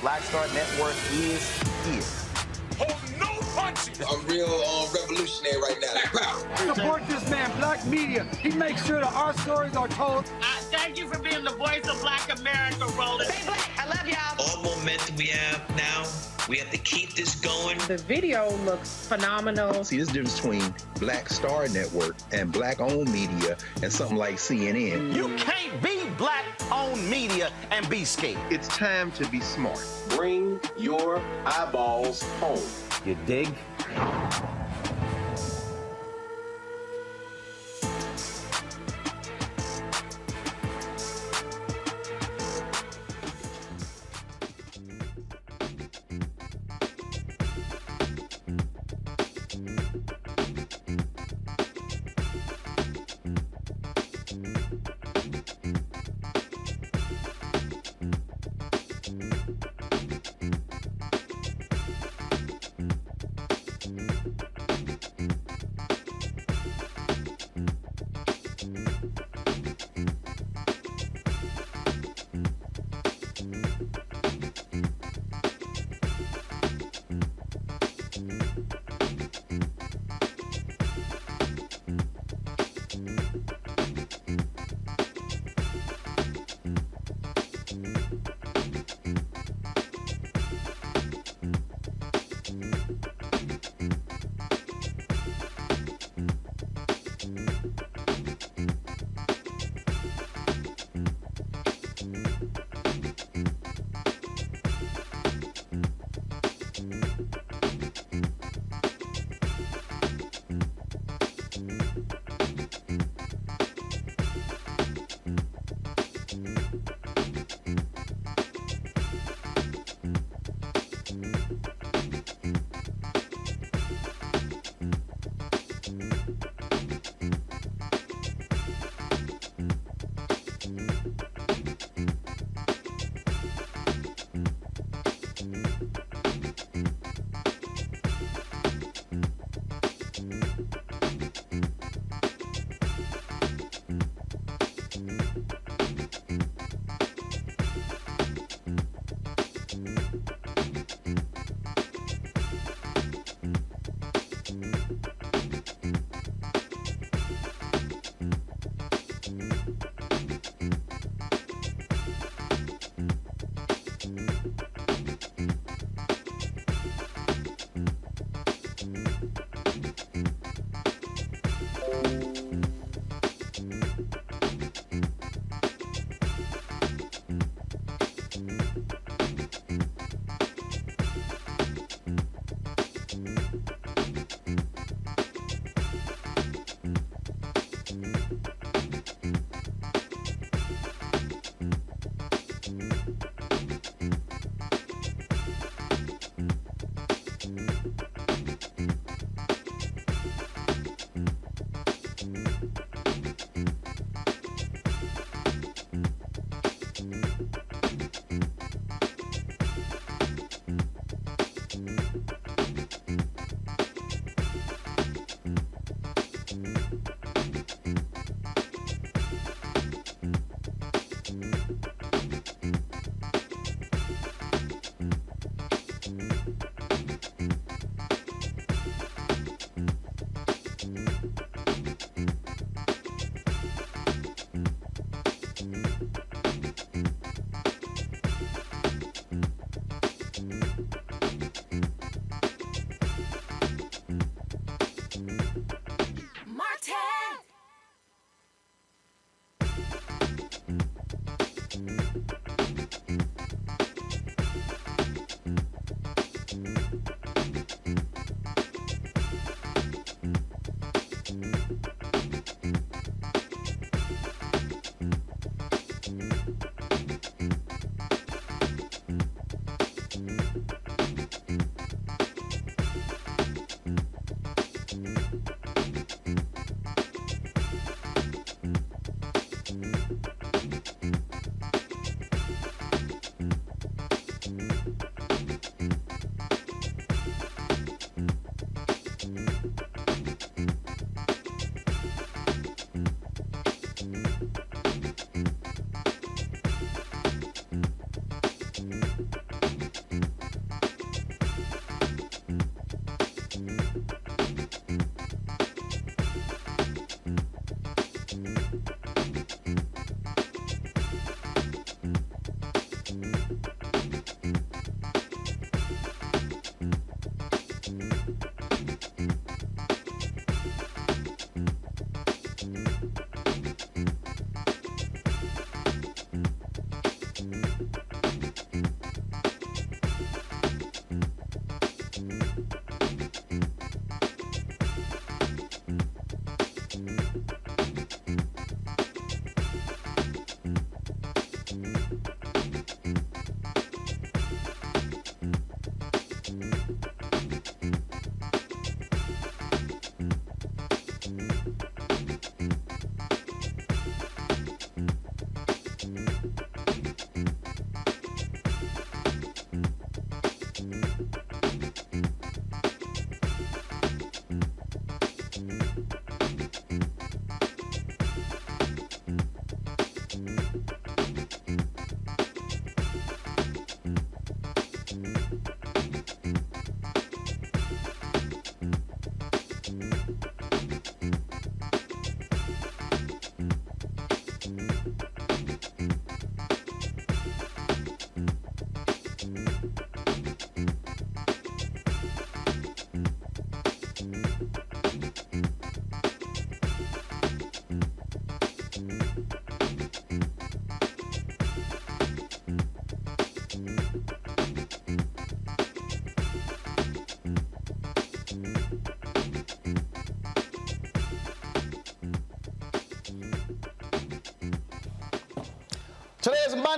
Black Star Network is here. Hold no punches! I'm real revolutionary right now. Support this man, Black Media. He makes sure that our stories are told. Thank you for being the voice of Black America, Roland. Stay black. I love y'all. All momentum we have now, we have to keep this going. The video looks phenomenal. See, there's a difference between Black Star Network and Black-owned media and something like CNN. You can't be Black-owned media and be scared. It's time to be smart. Bring your eyeballs home. You dig?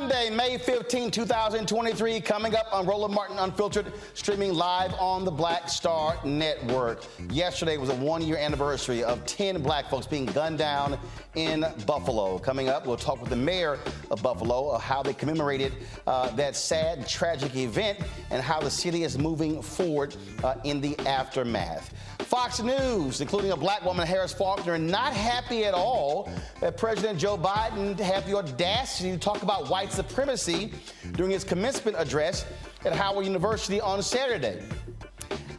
Monday, May 15, 2023, coming up on Roland Martin Unfiltered, streaming live on the Black Star Network. Yesterday was a one-year anniversary of 10 black folks being gunned down in Buffalo. Coming up, we'll talk with the mayor of Buffalo, how they commemorated that sad, tragic event and how the city is moving forward in the aftermath. Fox News, including a black woman, Harris Faulkner, not happy at all that President Joe Biden had the audacity to talk about white supremacy during his commencement address at Howard University on Saturday.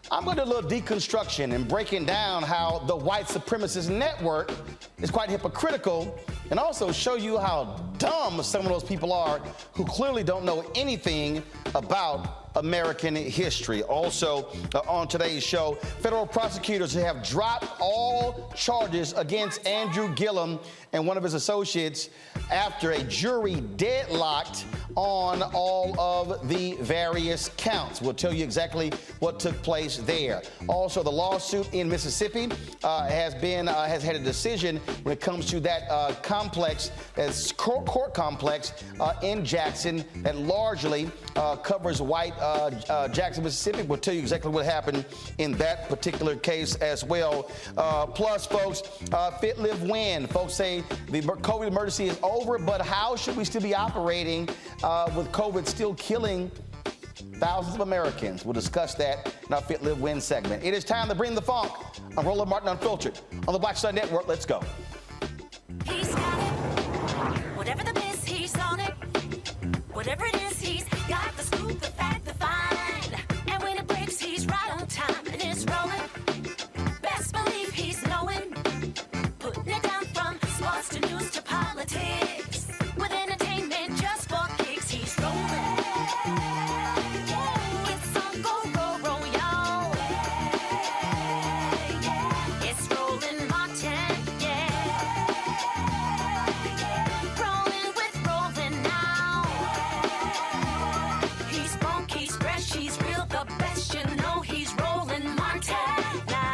I'm going to do a little deconstruction and breaking down how the white supremacist network is quite hypocritical, and also show you how dumb some of those people are who clearly don't know anything about American history. Also, on today's show, federal prosecutors have dropped all charges against Andrew Gillum and one of his associates after a jury deadlocked on all of the various counts. We'll tell you exactly what took place there. Also, the lawsuit in Mississippi has had a decision when it comes to that complex, that's court complex in Jackson that largely covers white Jackson, Mississippi. We'll tell you exactly what happened in that particular case as well. Plus, folks, Fit, Live, Win. Folks say the COVID emergency is over, but how should we still be operating with COVID still killing thousands of Americans? We'll discuss that in our Fit, Live, Win segment. It is time to bring the funk. I'm Roland Martin Unfiltered on the Black Star Network. Let's go. He's got it. Whatever the miss, he's on it. Whatever it is, he's got the scoop, the fact, the find. And when it breaks, he's right on time and it's rolling. Best believe he's knowing. Putting it down from sports to news to politics. With entertainment just for kicks, he's rolling. It's on go, roll, y'all. It's Roland Martin, rolling with Roland now. He's funk, he's fresh, he's real, the best, you know he's Roland Martin now.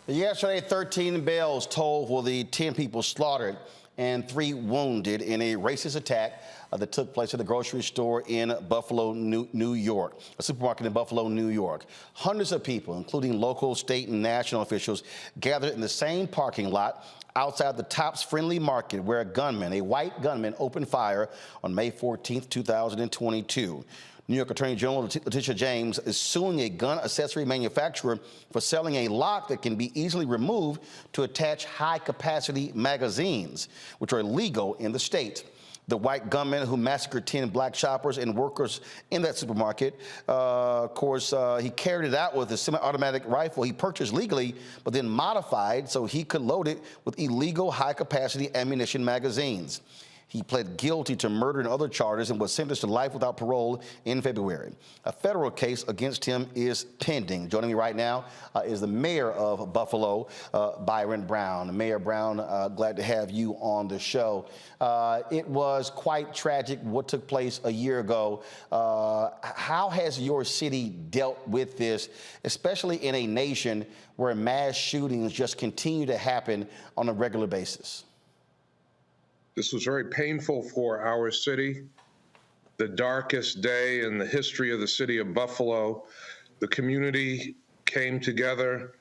Yesterday, 13 bells tolled for the 10 people slaughtered and 3 wounded in a racist attack that took place at a grocery store in Buffalo, New York, a supermarket in Buffalo, New York. Hundreds of people, including local, state, and national officials, gathered in the same parking lot outside the Tops Friendly Market where a white gunman, opened fire on May 14th, 2022. New York Attorney General Letitia James is suing a gun accessory manufacturer for selling a lock that can be easily removed to attach high-capacity magazines, which are illegal in the state. The white gunman who massacred 10 black shoppers and workers in that supermarket, of course, he carried it out with a semi-automatic rifle he purchased legally, but then modified so he could load it with illegal high-capacity ammunition magazines. He pled guilty to murder and other charges and was sentenced to life without parole in February. A federal case against him is pending. Joining me right now is the mayor of Buffalo, Byron Brown. Mayor Brown, glad to have you on the show. It was quite tragic what took place a year ago. How has your city dealt with this, especially in a nation where mass shootings just continue to happen on a regular basis? This was very painful for our city. The darkest day in the history of the city of Buffalo. The community came together.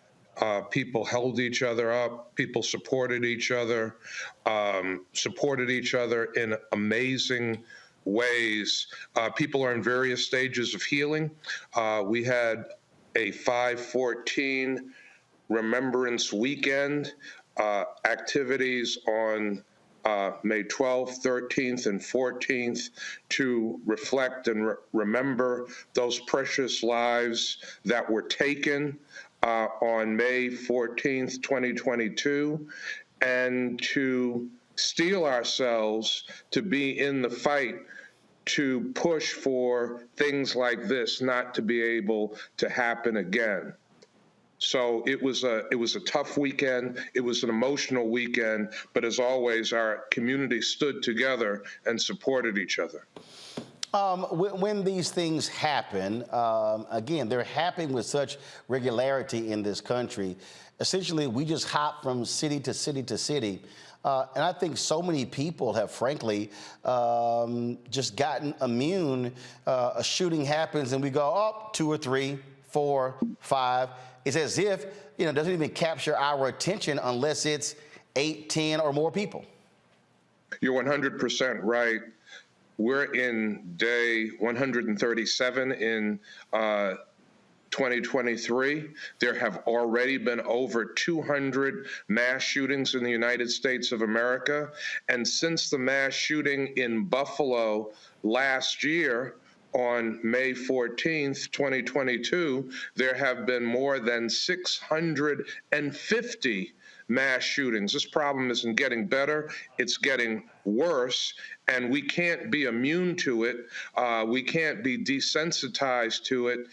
People held each other up. People supported each other in amazing ways. People are in various stages of healing. We had a 5/14 Remembrance Weekend, activities on May 12th, 13th, and 14th to reflect and remember those precious lives that were taken on May 14th, 2022, and to steel ourselves to be in the fight to push for things like this not to be able to happen again. So it was a tough weekend. It was an emotional weekend, but as always, our community stood together and supported each other. When these things happen, again, they're happening with such regularity in this country. Essentially, we just hop from city to city to city. And I think so many people have, frankly, just gotten immune. A shooting happens and we go, oh, 2 or 3, 4, 5. It's as if, it doesn't even capture our attention unless it's 8, 10, or more people. You're 100% right. We're in day 137 in 2023. There have already been over 200 mass shootings in the United States of America. And since the mass shooting in Buffalo last year, on May 14th, 2022, there have been more than 650 mass shootings. This problem isn't getting better, it's getting worse, and we can't be immune to it. We can't be desensitized to it.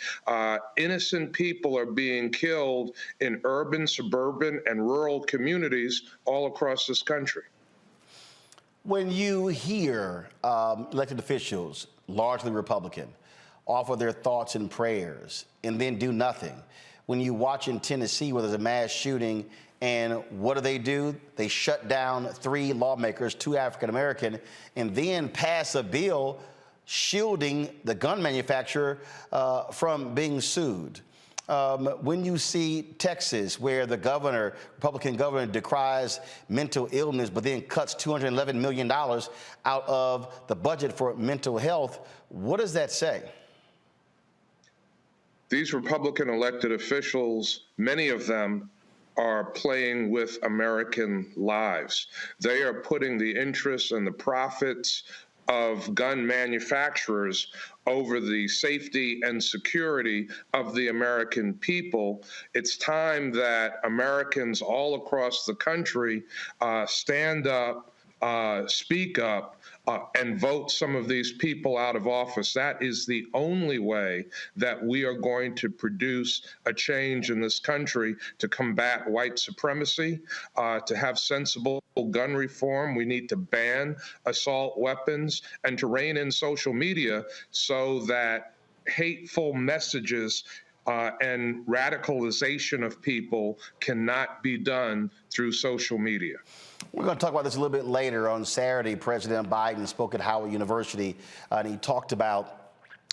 Innocent people are being killed in urban, suburban, and rural communities all across this country. When you hear elected officials, largely Republican, offer their thoughts and prayers and then do nothing, when you watch in Tennessee where there's a mass shooting and what do? They shut down 3 lawmakers, 2 African-American, and then pass a bill shielding the gun manufacturer from being sued. When you see Texas, where the Republican governor, decries mental illness, but then cuts $211 million out of the budget for mental health, what does that say? These Republican elected officials, many of them, are playing with American lives. They are putting the interests and the profits of gun manufacturers over the safety and security of the American people. It's time that Americans all across the country stand up, speak up, and vote some of these people out of office. That is the only way that we are going to produce a change in this country to combat white supremacy, to have sensible gun reform. We need to ban assault weapons and to rein in social media so that hateful messages and radicalization of people cannot be done through social media. We're going to talk about this a little bit later. On Saturday, President Biden spoke at Howard University, and he talked about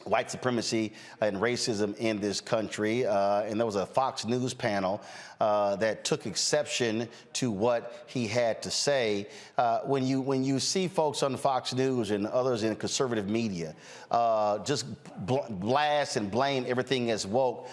white supremacy and racism in this country. And there was a Fox News panel that took exception to what he had to say. When you see folks on Fox News and others in conservative media just blast and blame everything as woke,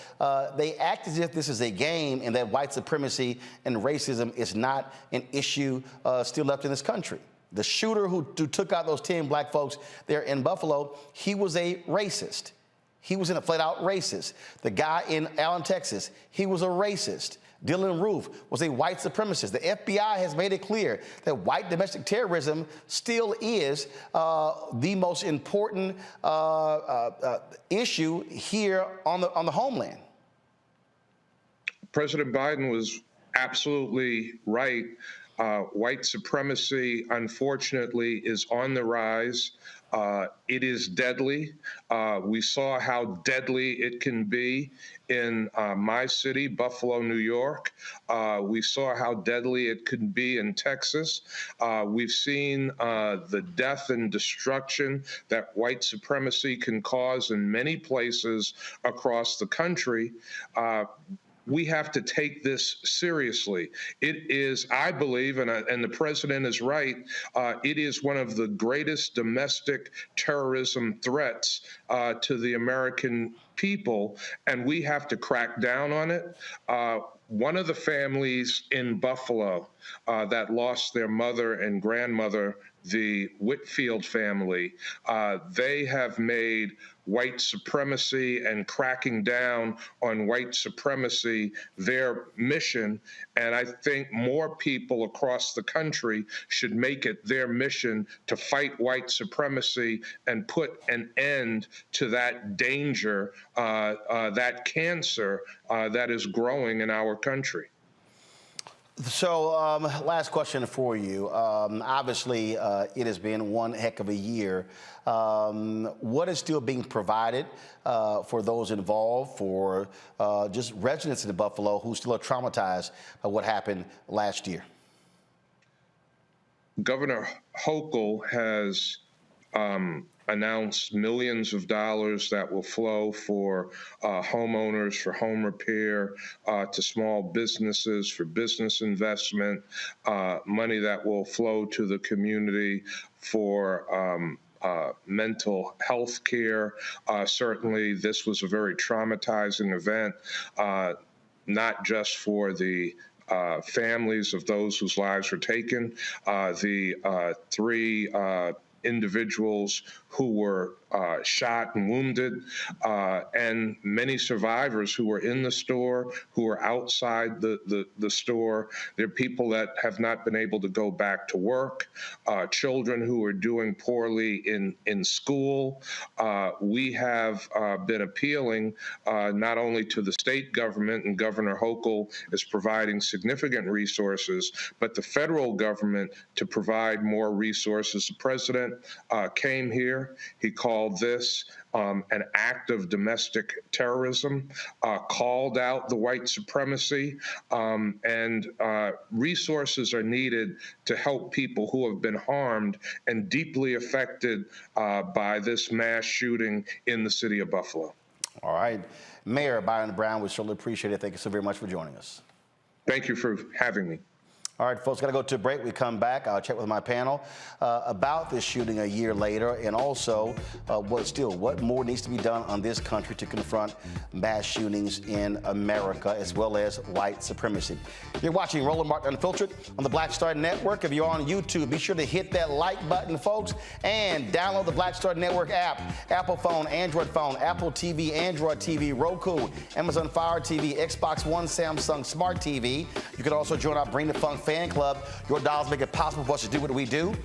they act as if this is a game and that white supremacy and racism is not an issue still left in this country. The shooter who took out those 10 black folks there in Buffalo, he was a racist. He was a flat-out racist. The guy in Allen, Texas, he was a racist. Dylan Roof was a white supremacist. The FBI has made it clear that white domestic terrorism still is the most important issue here on the homeland. President Biden was absolutely right. White supremacy, unfortunately, is on the rise. It is deadly. We saw how deadly it can be in my city, Buffalo, New York. We saw how deadly it could be in Texas. We've seen the death and destruction that white supremacy can cause in many places across the country. we have to take this seriously. It is, I believe, and the president is right, it is one of the greatest domestic terrorism threats to the American people, and we have to crack down on it. One of the families in Buffalo that lost their mother and grandmother, the Whitfield family, they have made white supremacy and cracking down on white supremacy their mission. And I think more people across the country should make it their mission to fight white supremacy and put an end to that danger, that cancer that is growing in our country. So, last question for you. Obviously, it has been one heck of a year. What is still being provided for those involved, for just residents in Buffalo who still are traumatized by what happened last year? Governor Hochul has announced millions of dollars that will flow for homeowners, for home repair, to small businesses, for business investment, money that will flow to the community for mental health care. Certainly, this was a very traumatizing event, not just for the families of those whose lives were taken, the three individuals who were shot and wounded, and many survivors who were in the store, who were outside the store. There are people that have not been able to go back to work, children who are doing poorly in school. We have been appealing not only to the state government, and Governor Hochul is providing significant resources, but the federal government to provide more resources. The president came here. He called this an act of domestic terrorism, called out the white supremacy, and resources are needed to help people who have been harmed and deeply affected by this mass shooting in the city of Buffalo. All right. Mayor Byron Brown, we certainly appreciate it. Thank you so very much for joining us. Thank you for having me. All right, folks, got to go to a break. We come back. I'll check with my panel about this shooting a year later, and also what more needs to be done on this country to confront mass shootings in America, as well as white supremacy. You're watching Roland Martin Unfiltered on the Black Star Network. If you're on YouTube, be sure to hit that like button, folks, and download the Black Star Network app. Apple phone, Android phone, Apple TV, Android TV, Roku, Amazon Fire TV, Xbox One, Samsung Smart TV. You can also join our Bring the Funk fan club. Your dollars make it possible for us to do what we do.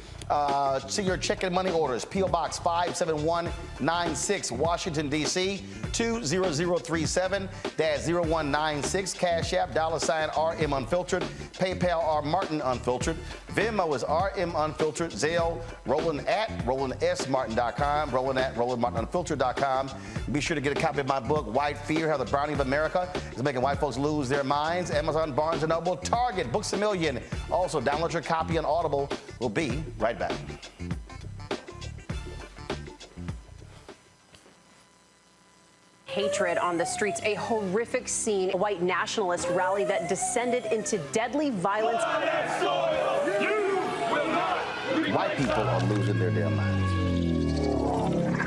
See your check and money orders. P.O. Box 57196, Washington, D.C. 20037-0196. Cash App, $RM Unfiltered. PayPal, R Martin Unfiltered. Venmo is RM Unfiltered. Zelle, Roland at RolandSMartin.com. Roland at RolandMartinUnfiltered.com. Be sure to get a copy of my book, White Fear, How the Browning of America is Making White Folks Lose Their Minds. Amazon, Barnes & Noble, Target, Books A Million. Also, download your copy on Audible. We'll be right back. Hatred on the streets, a horrific scene, a white nationalist rally that descended into deadly violence. White people are losing their damn minds.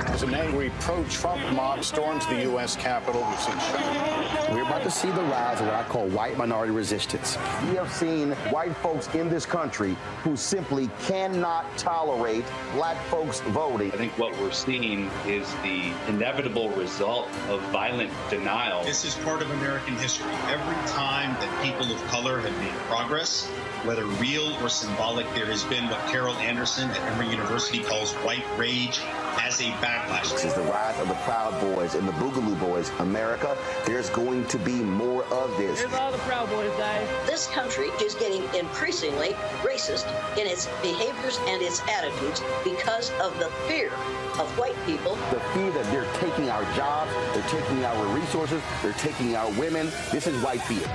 As an angry pro-Trump mob storms the U.S. Capitol, we've seen shots. We're about to see the rise of what I call white minority resistance. We have seen white folks in this country who simply cannot tolerate black folks voting. I think what we're seeing is the inevitable result of violent denial. This is part of American history. Every time that people of color have made progress, whether real or symbolic, there has been what Carol Anderson at Emory University calls white rage as a backlash. This is the rise of the Proud Boys and the Boogaloo Boys. America, there's going to be more of this. Here's all the Proud Boys, guys. This country is getting increasingly racist in its behaviors and its attitudes because of the fear of white people. The fear that they're taking our jobs, they're taking our resources, they're taking our women. This is white fear.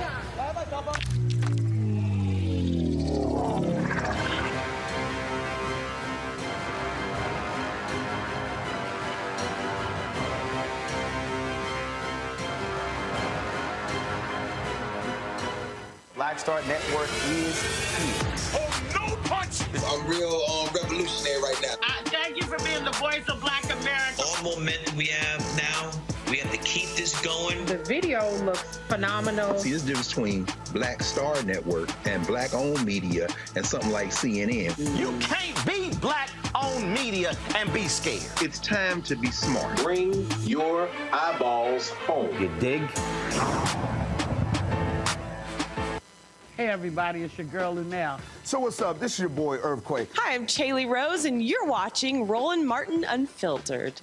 Black Star Network is here. Oh, no punches! I'm real revolutionary right now. Thank you for being the voice of Black America. All momentum we have now, we have to keep this going. The video looks phenomenal. See, there's a difference between Black Star Network and black-owned media and something like CNN. You can't be black-owned media and be scared. It's time to be smart. Bring your eyeballs home. You dig? Hey, everybody, it's your girl, Lunel. So what's up? This is your boy, Earthquake. Hi, I'm Chaley Rose, and you're watching Roland Martin Unfiltered.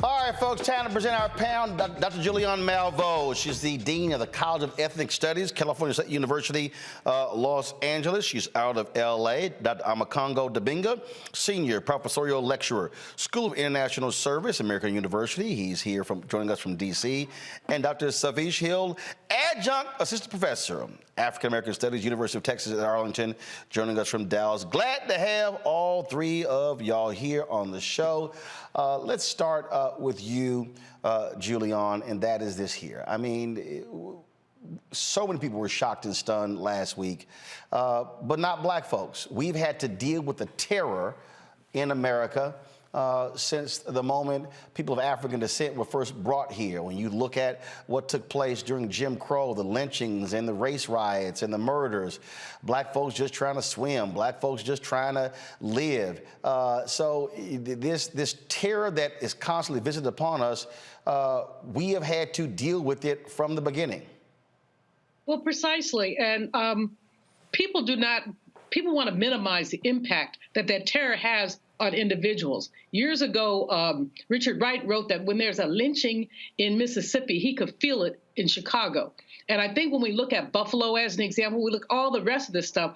All right, folks, time to present our panel, Dr. Julianne Malveaux. She's the Dean of the College of Ethnic Studies, California State University, Los Angeles. She's out of L.A. Dr. Amakongo Dabinga, Senior Professorial Lecturer, School of International Service, American University. He's here joining us from D.C. And Dr. Savish Hill, Adjunct Assistant Professor, African American Studies, University of Texas at Arlington, joining us from Dallas. Glad to have all three of y'all here on the show. Let's start with you, Julianne, and that is this here. I mean, so many people were shocked and stunned last week, but not black folks. We've had to deal with the terror in America since the moment people of African descent were first brought here. When you look at what took place during Jim Crow, the lynchings and the race riots and the murders, black folks just trying to swim, black folks just trying to live. So this terror that is constantly visited upon us, we have had to deal with it from the beginning. Well, precisely. And people want to minimize the impact that terror has on individuals. Years ago, Richard Wright wrote that when there's a lynching in Mississippi, he could feel it in Chicago. And I think when we look at Buffalo as an example, we look at all the rest of this stuff,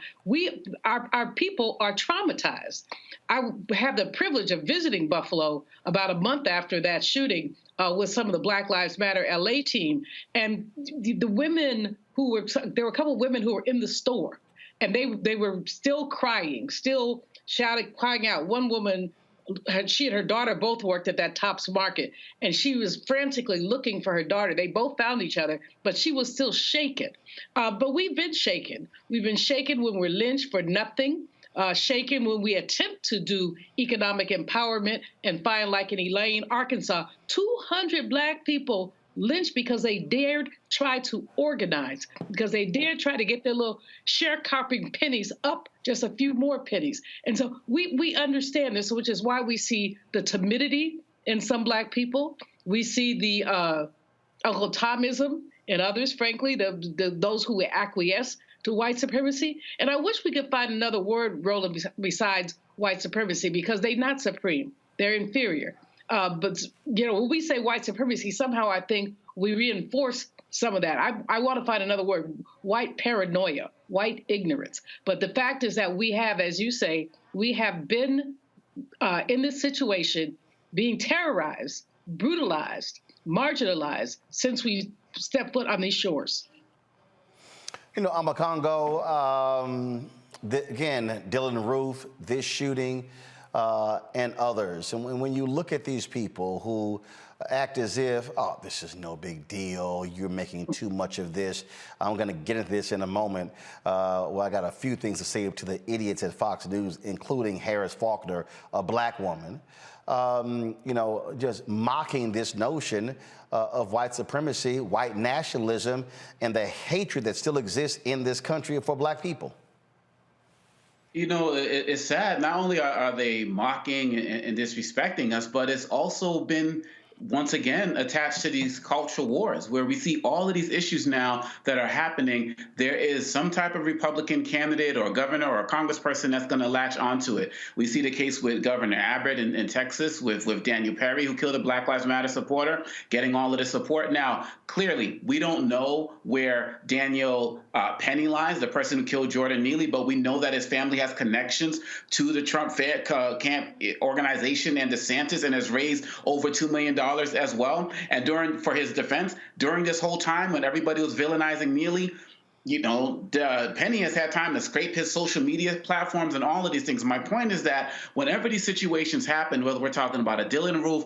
our people are traumatized. I have the privilege of visiting Buffalo about a month after that shooting with some of the Black Lives Matter LA team. And the women there were a couple of women who were in the store, and they were still crying, still shouting, crying out. One woman, she and her daughter both worked at that Tops Market, and she was frantically looking for her daughter. They both found each other, but she was still shaken. But we've been shaken. We've been shaken when we're lynched for nothing, shaken when we attempt to do economic empowerment and find, like in Elaine, Arkansas, 200 Black people lynched because they dared try to organize, because they dared try to get their little sharecropping pennies up just a few more pennies. And so we understand this, which is why we see the timidity in some Black people. We see the Uncle Tomism in others, frankly, those who acquiesce to white supremacy. And I wish we could find another word, Roland, besides white supremacy, because they're not supreme. They're inferior. But, when we say white supremacy, somehow I think we reinforce some of that. I want to find another word, white paranoia, white ignorance. But the fact is that we have, as you say, we have been in this situation being terrorized, brutalized, marginalized since we stepped foot on these shores. Amakongo, again, Dylan Roof, this shooting, and others. And when you look at these people who act as if, oh, this is no big deal, you're making too much of this. I'm going to get into this in a moment. I got a few things to say to the idiots at Fox News, including Harris Faulkner, a Black woman, just mocking this notion of white supremacy, white nationalism, and the hatred that still exists in this country for Black people. It's sad. Not only are they mocking and disrespecting us, but it's also been, once again, attached to these cultural wars where we see all of these issues now that are happening. There is some type of Republican candidate or governor or congressperson that's going to latch onto it. We see the case with Governor Abbott in Texas with Daniel Perry, who killed a Black Lives Matter supporter, getting all of the support. Now, clearly, we don't know where Daniel Penny lies, the person who killed Jordan Neely, but we know that his family has connections to the Trump camp organization and DeSantis, and has raised over $2 million as well. And for his defense, during this whole time when everybody was villainizing Neely, Penny has had time to scrape his social media platforms and all of these things. My point is that whenever these situations happen, whether we're talking about a Dylan Roof,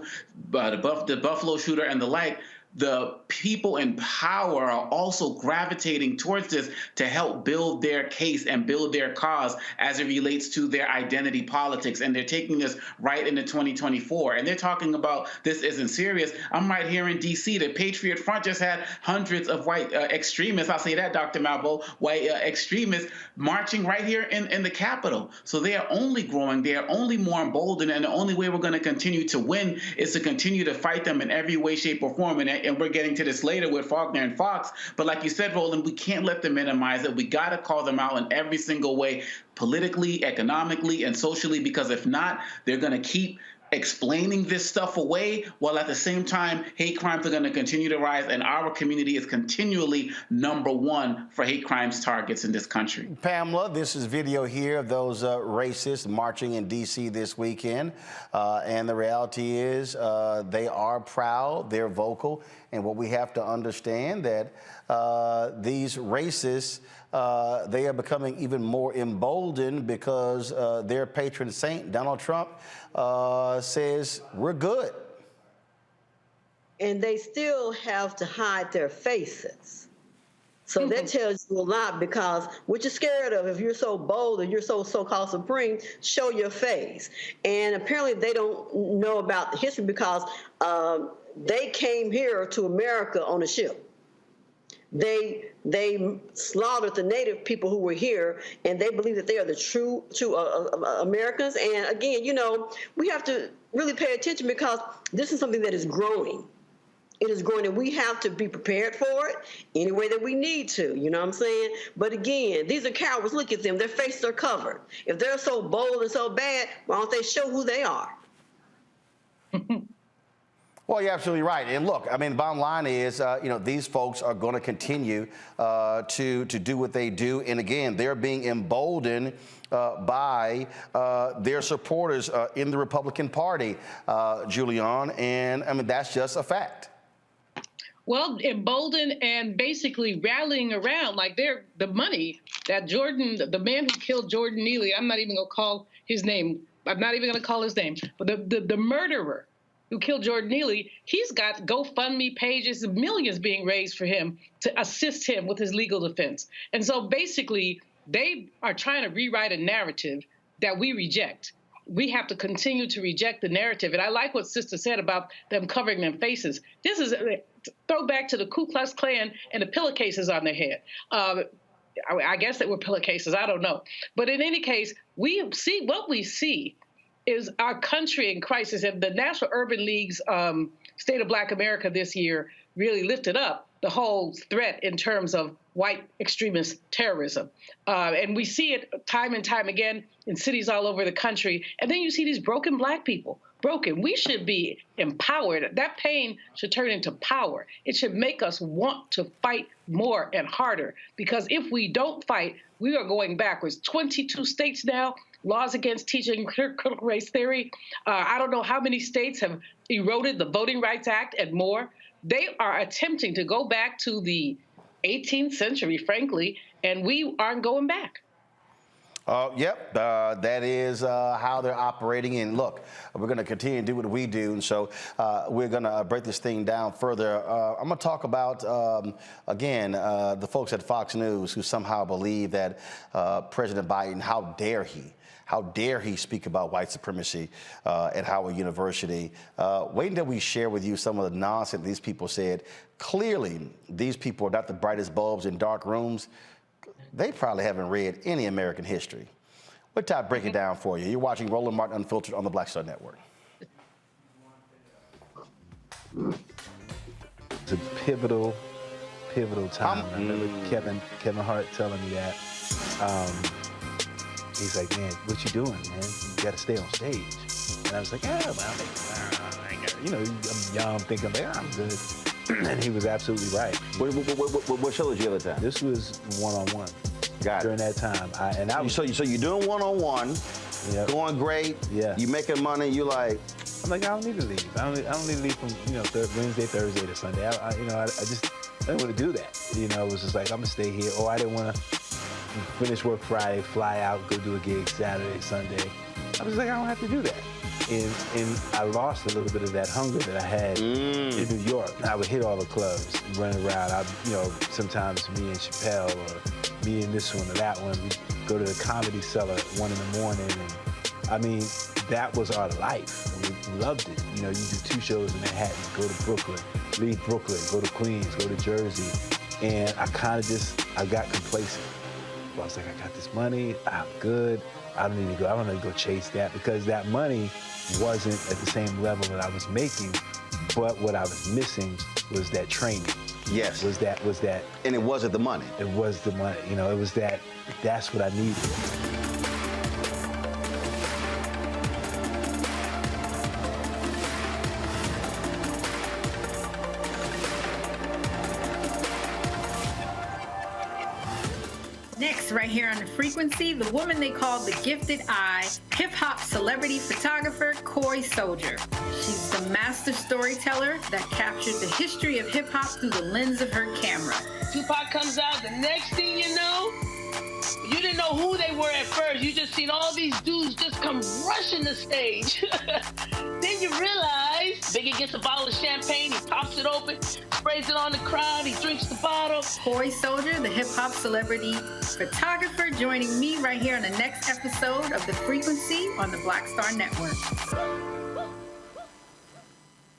the Buffalo shooter, and the like, the people in power are also gravitating towards this to help build their case and build their cause as it relates to their identity politics. And they're taking this right into 2024. And they're talking about this isn't serious. I'm right here in D.C. The Patriot Front just had hundreds of white extremists, I'll say that, Dr. Malvo, white extremists marching right here in the Capitol. So they are only growing. They are only more emboldened. And the only way we're going to continue to win is to continue to fight them in every way, shape, or form. And we're getting to this later with Faulkner and Fox. But like you said, Roland, we can't let them minimize it. We got to call them out in every single way, politically, economically, and socially, because if not, they're going to keep explaining this stuff away, while at the same time, hate crimes are going to continue to rise, and our community is continually #1 for hate crimes targets in this country. Pamela, this is video here of those racists marching in D.C. this weekend, and the reality is they are proud, they're vocal, and what we have to understand that these racists, they are becoming even more emboldened because their patron saint, Donald Trump, says we're good. And they still have to hide their faces. So that tells you a lot, because what you're scared of, if you're so bold and you're so-called supreme, show your face. And apparently they don't know about the history, because they came here to America on a ship. They slaughtered the native people who were here, and they believe that they are the true Americans. And again, we have to really pay attention, because this is something that is growing. It is growing, and we have to be prepared for it any way that we need to. You know what I'm saying? But again, these are cowards. Look at them. Their faces are covered. If they're so bold and so bad, why don't they show who they are? Well, you're absolutely right. And look, I mean, the bottom line is, these folks are going to continue to do what they do. And again, they're being emboldened by their supporters in the Republican Party, Julian. And I mean, that's just a fact. Well, emboldened and basically rallying around, like they're the money that the man who killed Jordan Neely, I'm not even going to call his name. I'm not even going to call his name. But the murderer who killed Jordan Neely, he's got GoFundMe pages, millions being raised for him to assist him with his legal defense. And so basically, they are trying to rewrite a narrative that we reject. We have to continue to reject the narrative. And I like what Sister said about them covering their faces. This is a throwback to the Ku Klux Klan and the pillowcases on their head. I guess they were pillowcases, I don't know. But in any case, what we see is our country in crisis. And the National Urban League's State of Black America this year really lifted up the whole threat in terms of white extremist terrorism. And we see it time and time again in cities all over the country. And then you see these broken Black people. Broken. We should be empowered. That pain should turn into power. It should make us want to fight more and harder, because if we don't fight, we are going backwards. 22 states now, laws against teaching critical race theory. I don't know how many states have eroded the Voting Rights Act and more. They are attempting to go back to the 18th century, frankly, and we aren't going back. Yep, that is how they're operating. And look, we're going to continue to do what we do. And so we're going to break this thing down further. I'm going to talk about, again, the folks at Fox News who somehow believe that President Biden, how dare he speak about white supremacy at Howard University. Wait until we share with you some of the nonsense these people said. Clearly, these people are not the brightest bulbs in dark rooms. They probably haven't read any American history. We'll try to break it down for you. You're watching Roland Martin Unfiltered on the Black Star Network. It's a pivotal time. I remember Kevin Hart telling me that. He's like, man, what you doing, man? You got to stay on stage. And I was like, I'm young, thinking, I'm good. And he was absolutely right. What show did you have at the time? This was one-on-one. Got it. During that time. So you're doing one-on-one, going great, you making money, you like... I'm like, I don't need to leave. I don't need to leave from, Wednesday, Thursday to Sunday. I didn't want to do that. You know, it was just like, I'm gonna stay here. Or I didn't want to finish work Friday, fly out, go do a gig Saturday, Sunday. I was like, I don't have to do that. And I lost a little bit of that hunger that I had in New York. I would hit all the clubs, running around. Sometimes me and Chappelle, or me and this one or that one, we'd go to the Comedy Cellar at 1 in the morning. And I mean, that was our life. We loved it. You know, you do 2 shows in Manhattan, go to Brooklyn, leave Brooklyn, go to Queens, go to Jersey. And I kind of I got complacent. I was like, I got this money, I'm good. I don't need to go chase that, because that money wasn't at the same level that I was making, but what I was missing was that training. Yes. Was that. And it wasn't the money. It was the money. You know, it was that's what I needed. Next, right here on The Frequency, the woman they call the Gifted Eye, hip-hop celebrity photographer Coy Soldier. She's the master storyteller that captured the history of hip-hop through the lens of her camera. Tupac comes out, the next thing you know, you didn't know who they were at first. You just seen all these dudes just come rushing the stage. Then you realize Biggie gets a bottle of champagne, he pops it open, sprays it on the crowd, he drinks the bottle. Coy Soldier, the hip-hop celebrity photographer, joining me right here on the next episode of The Frequency on the Black Star Network.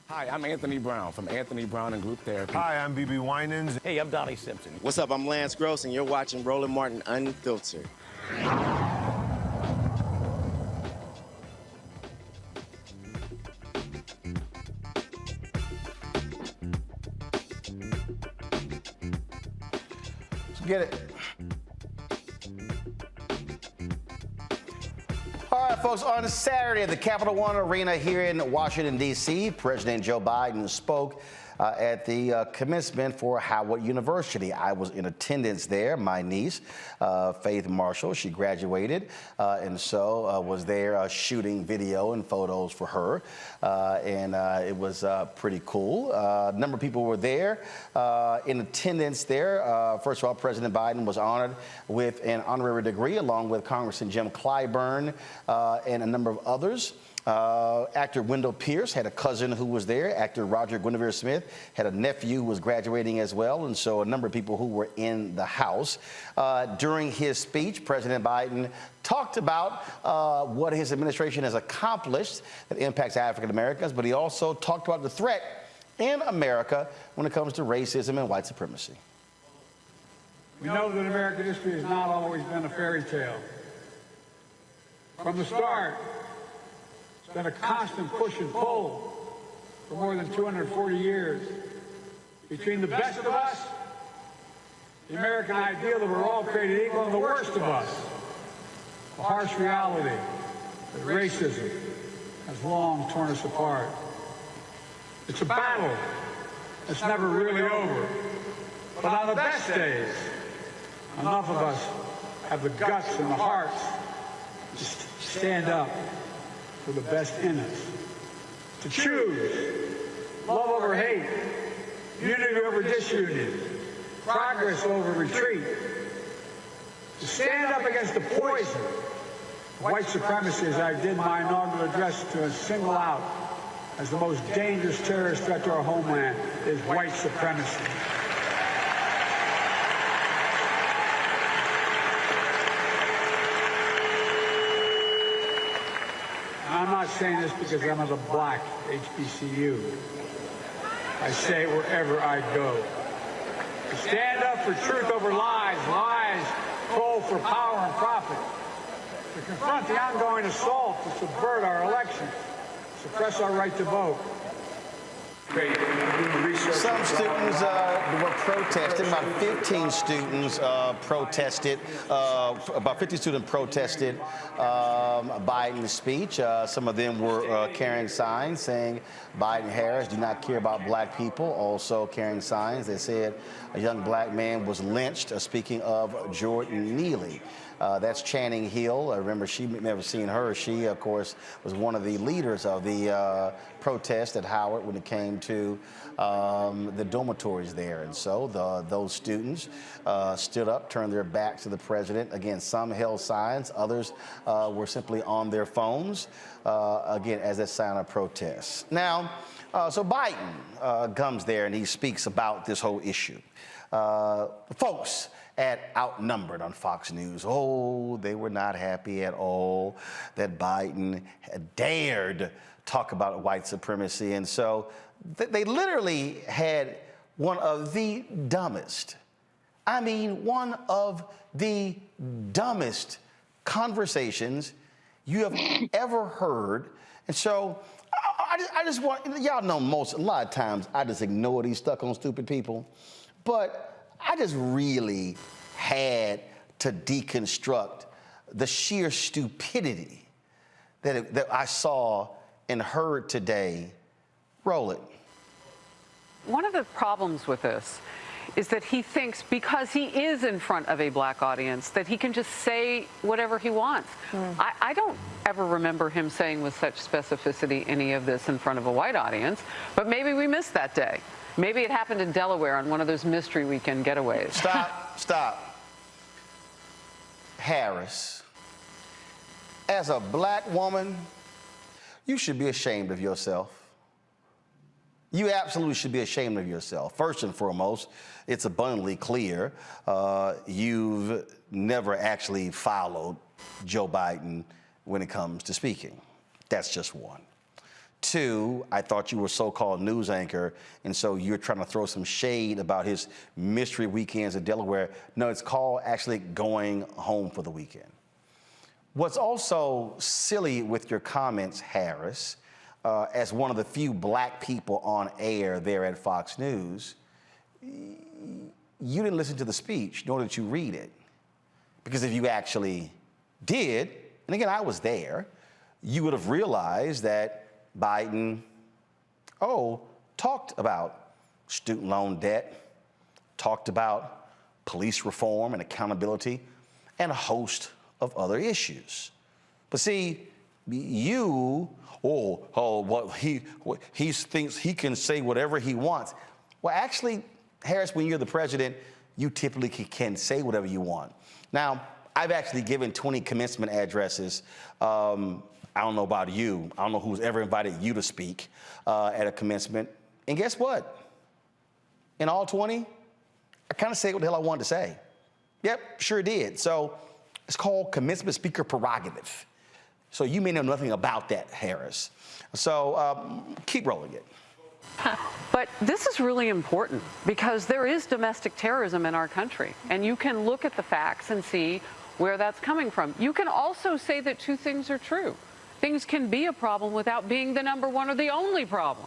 Hi, I'm Anthony Brown from Anthony Brown and Group Therapy. Hi, I'm BB Winans. Hey, I'm Donnie Simpson. What's up? I'm Lance Gross, and you're watching Roland Martin Unfiltered. Let's get it. All right, folks, on Saturday at the Capital One Arena here in Washington, D.C., President Joe Biden spoke at the commencement for Howard University. I was in attendance there. My niece, Faith Marshall, she graduated, and so was there shooting video and photos for her, and it was pretty cool. A number of people were there in attendance there. First of all, President Biden was honored with an honorary degree along with Congressman Jim Clyburn and a number of others. Actor Wendell Pierce had a cousin who was there. Actor Roger Guinevere Smith had a nephew who was graduating as well, and so a number of people who were in the house. During his speech, President Biden talked about what his administration has accomplished that impacts African Americans, but he also talked about the threat in America when it comes to racism and white supremacy. We know that American history has not always been a fairy tale. From the start, it's been a constant push and pull for more than 240 years between the best of us, the American ideal that we're all created equal, and the worst of us, the harsh reality that racism has long torn us apart. It's a battle that's never really over. But on the best days, enough of us have the guts and the hearts to stand up for the best in us, to choose love over hate, unity over disunity, progress over retreat, to stand up against the poison white supremacy, as I did my inaugural address, to single out as the most dangerous terrorist threat to our homeland is white supremacy. I'm not saying this because I'm at a black HBCU. I say it wherever I go. To stand up for truth over lies, lies told for power and profit. To confront the ongoing assault to subvert our elections, suppress our right to vote. Some students were protesting. About 15 students protested. About 50 students protested Biden's speech. Some of them were carrying signs saying Biden, Harris do not care about black people. Also carrying signs that said a young black man was lynched. Speaking of Jordan Neely. That's Channing Hill. I remember she'd never seen her. She, of course, was one of the leaders of the protest at Howard when it came to the dormitories there. And so those students stood up, turned their backs to the president. Again, some held signs, others were simply on their phones, again, as a sign of protest. Now, so Biden comes there and he speaks about this whole issue. Folks at Outnumbered on Fox News, oh, they were not happy at all that Biden had dared talk about white supremacy. And so they literally had one of the dumbest, I mean, one of the dumbest conversations you have ever heard. And so I just want, y'all know a lot of times I just ignore these stuck on stupid people, but I just really had to deconstruct the sheer stupidity that I saw and heard today. Roland. One of the problems with this is that he thinks because he is in front of a black audience that he can just say whatever he wants. I don't ever remember him saying with such specificity any of this in front of a white audience, but maybe we missed that day. Maybe it happened in Delaware on one of those mystery weekend getaways. Stop. Harris, as a black woman, you should be ashamed of yourself. You absolutely should be ashamed of yourself. First and foremost, it's abundantly clear you've never actually followed Joe Biden when it comes to speaking. That's just one. Two, I thought you were a so-called news anchor, and so you're trying to throw some shade about his mystery weekends in Delaware. No, it's called actually going home for the weekend. What's also silly with your comments, Harris, as one of the few black people on air there at Fox News, you didn't listen to the speech, nor did you read it. Because if you actually did, and again, I was there, you would have realized that Biden, talked about student loan debt, talked about police reform and accountability, and a host of other issues. But see, you, he thinks he can say whatever he wants. Well, actually, Harris, when you're the president, you typically can say whatever you want. Now, I've actually given 20 commencement addresses. I don't know about you. I don't know who's ever invited you to speak at a commencement. And guess what? In all 20, I kind of said what the hell I wanted to say. Yep, sure did. So it's called commencement speaker prerogative. So you may know nothing about that, Harris. So keep rolling it. But this is really important because there is domestic terrorism in our country, and you can look at the facts and see where that's coming from. You can also say that two things are true. Things can be a problem without being the number one or the only problem.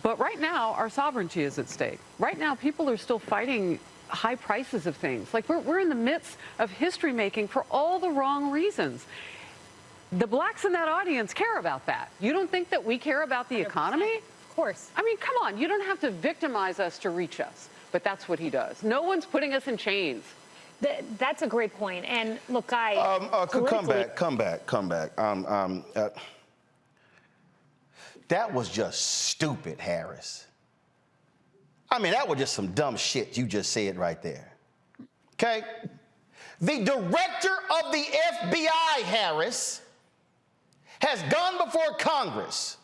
But right now, our sovereignty is at stake. Right now, people are still fighting high prices of things. Like we're in the midst of history making for all the wrong reasons. The blacks in that audience care about that. You don't think that we care about the economy? Of course. I mean, come on, you don't have to victimize us to reach us. But that's what he does. No one's putting us in chains. That's a great point. And look, come back. That was just stupid, Harris. I mean, that was just some dumb shit you just said right there. Okay? The director of the FBI, Harris, has gone before Congress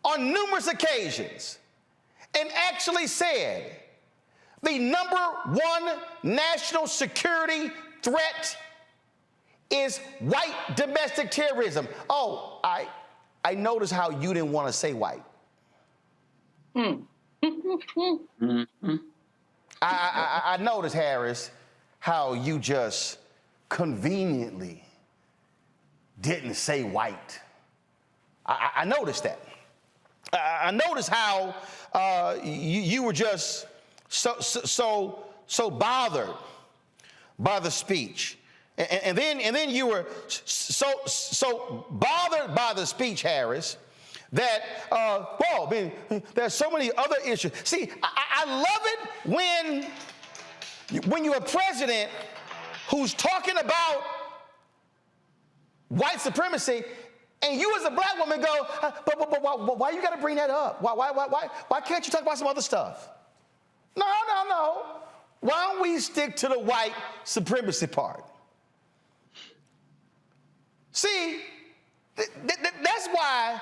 on numerous occasions and actually said the number one national security threat is white domestic terrorism. Oh, I noticed how you didn't want to say white. I noticed, Harris, how you just conveniently didn't say white. I noticed that. I noticed how you were just so bothered by the speech, and then you were so bothered by the speech, Harris, that there's so many other issues. See, I love it when you're a president who's talking about white supremacy, And you as a black woman go, but why you got to bring that up? Why can't you talk about some other stuff? No. Why don't we stick to the white supremacy part? See, that's why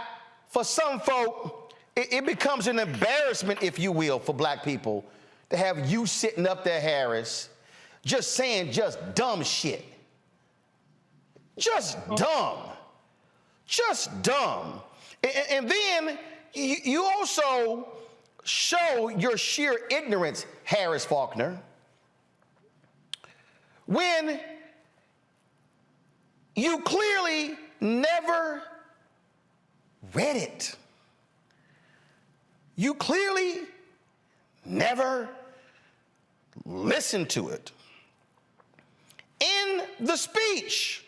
for some folk, it becomes an embarrassment, if you will, for black people to have you sitting up there, Harris, just saying just dumb shit. Just dumb. Just dumb. And then you also show your sheer ignorance, Harris Faulkner, when you clearly never read it. You clearly never listened to it. In the speech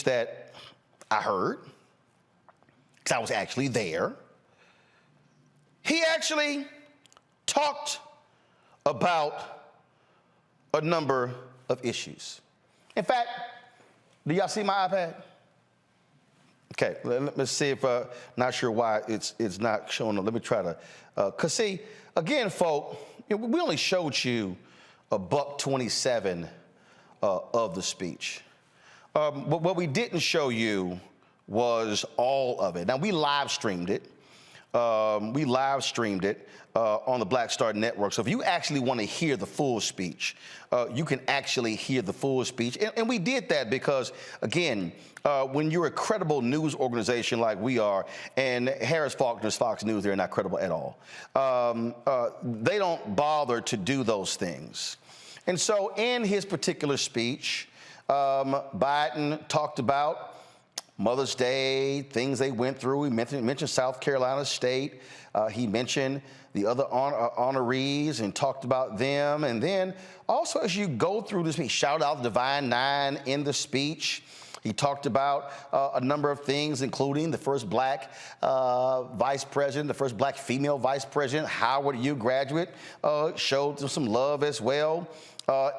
that I heard, because I was actually there, he actually talked about a number of issues. In fact, do y'all see my iPad? Okay, let me see if, not sure why it's not showing up. Let me try to, because see, again, folk, we only showed you a $1:27 of the speech. But what we didn't show you was all of it. Now, we live streamed it. On the Black Star Network. So if you actually want to hear the full speech, you can actually hear the full speech. And we did that because, again, when you're a credible news organization like we are, and Harris Faulkner's Fox News, they're not credible at all. They don't bother to do those things. And so in his particular speech, Biden talked about Mother's Day, things they went through. He mentioned South Carolina State. He mentioned the other honorees and talked about them. And then also as you go through this, he shouted out the Divine Nine in the speech. He talked about a number of things, including the first black vice president, the first black female vice president, Howard U. graduate, showed some love as well.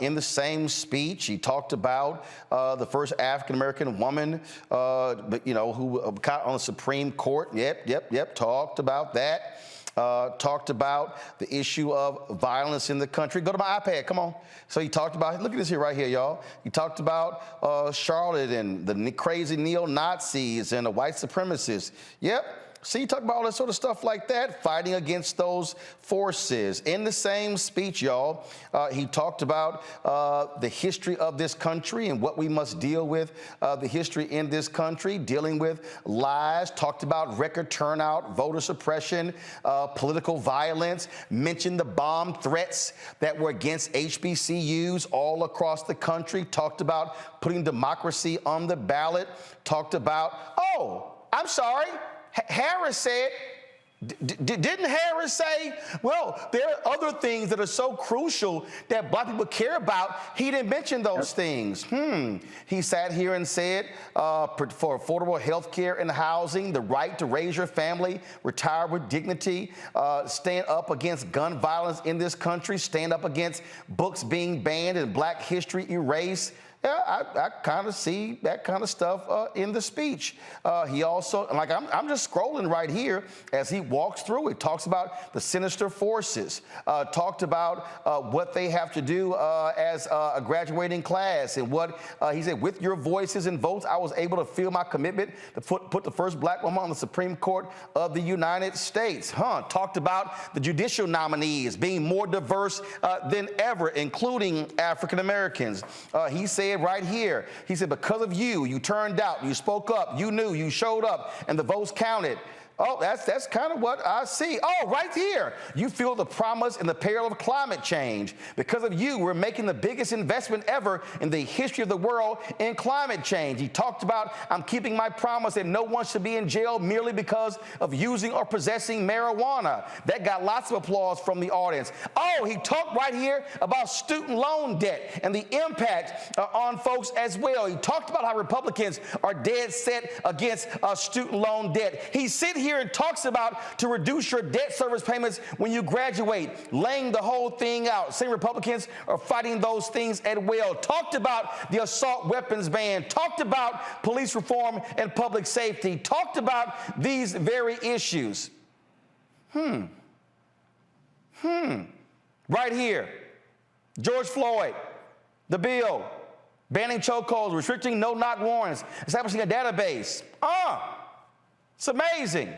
In the same speech, he talked about the first African-American woman, who got on the Supreme Court. Yep, talked about that. Talked about the issue of violence in the country. Go to my iPad, come on. So he talked about, look at this here right here, y'all. He talked about Charlotte and the crazy neo-Nazis and the white supremacists. Yep. See, he talked about all that sort of stuff like that, fighting against those forces. In the same speech, y'all, he talked about the history of this country and what we must deal with, the history in this country, dealing with lies, talked about record turnout, voter suppression, political violence, mentioned the bomb threats that were against HBCUs all across the country, talked about putting democracy on the ballot, talked about, I'm sorry, Harris said, didn't Harris say, well, there are other things that are so crucial that black people care about? He didn't mention those things. He sat here and said, for affordable health care and housing, the right to raise your family, retire with dignity, stand up against gun violence in this country, stand up against books being banned and black history erased. Yeah, I kind of see that kind of stuff in the speech. He also, like I'm just scrolling right here as he walks through it, talks about the sinister forces, talked about what they have to do as a graduating class and what he said, with your voices and votes, I was able to feel my commitment to put the first black woman on the Supreme Court of the United States. Talked about the judicial nominees being more diverse than ever, including African Americans. He said right here, he said, because of you, you turned out, you spoke up, you knew, you showed up, and the votes counted. Oh, that's kind of what I see. Oh, right here, you feel the promise and the peril of climate change. Because of you, we're making the biggest investment ever in the history of the world in climate change. He talked about, I'm keeping my promise that no one should be in jail merely because of using or possessing marijuana. That got lots of applause from the audience. Oh, he talked right here about student loan debt and the impact on folks as well. He talked about how Republicans are dead set against student loan debt. He said here and talks about to reduce your debt service payments when you graduate, laying the whole thing out. Same Republicans are fighting those things as well. Talked about the assault weapons ban, talked about police reform and public safety, talked about these very issues. Right here, George Floyd, the bill, banning chokeholds, restricting no-knock warrants, establishing a database. It's amazing.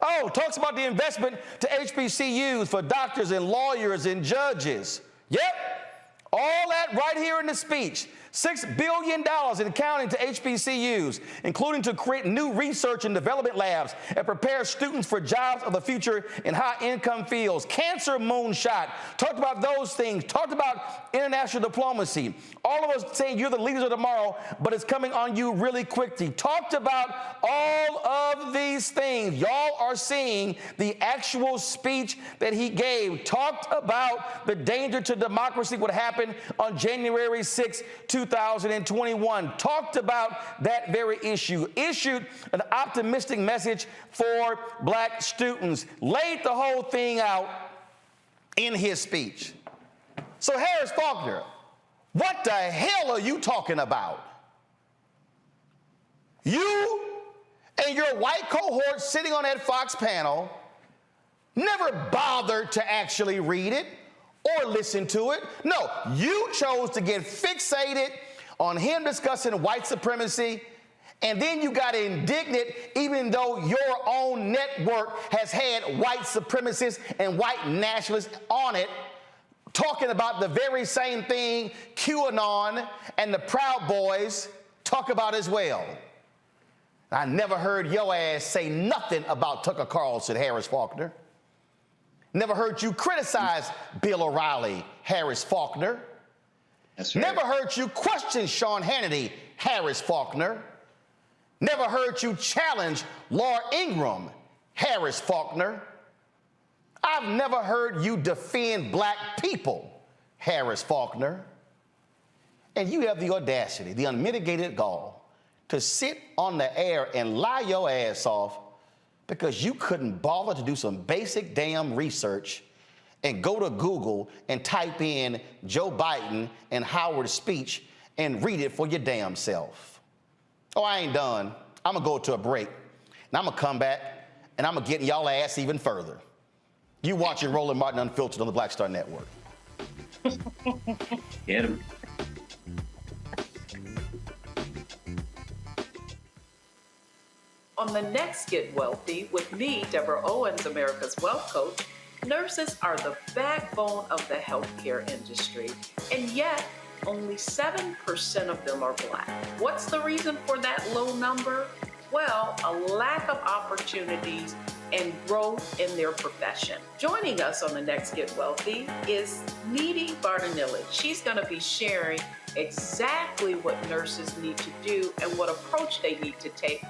Oh, talks about the investment to HBCUs for doctors and lawyers and judges. Yep, all that right here in the speech. $6 billion in counting to HBCUs, including to create new research and development labs and prepare students for jobs of the future in high-income fields. Cancer moonshot. Talked about those things. Talked about international diplomacy. All of us saying you're the leaders of tomorrow, but it's coming on you really quickly. Talked about all of these things. Y'all are seeing the actual speech that he gave. Talked about the danger to democracy would happen on January 6, 2021. Talked about that very issue. Issued an optimistic message for black students. Laid the whole thing out in his speech. So Harris Faulkner, what the hell are you talking about? You and your white cohort sitting on that Fox panel never bothered to actually read it or listen to it. No, you chose to get fixated on him discussing white supremacy, and then you got indignant even though your own network has had white supremacists and white nationalists on it, talking about the very same thing QAnon and the Proud Boys talk about as well. I never heard your ass say nothing about Tucker Carlson, Harris Faulkner. Never heard you criticize Bill O'Reilly, Harris Faulkner. That's right. Never heard you question Sean Hannity, Harris Faulkner. Never heard you challenge Laura Ingraham, Harris Faulkner. I've never heard you defend black people, Harris Faulkner. And you have the audacity, the unmitigated gall, to sit on the air and lie your ass off because you couldn't bother to do some basic damn research and go to Google and type in Joe Biden and Howard's speech and read it for your damn self. Oh, I ain't done. I'm gonna go to a break, and I'm gonna come back, and I'm gonna get y'all ass even further. You watching Roland Martin Unfiltered on the Black Star Network. Get him. On the next Get Wealthy, with me, Deborah Owens, America's Wealth Coach, nurses are the backbone of the healthcare industry, and yet only 7% of them are black. What's the reason for that low number? Well, a lack of opportunities and growth in their profession. Joining us on the next Get Wealthy is Needy Bartonelli. She's going to be sharing exactly what nurses need to do and what approach they need to take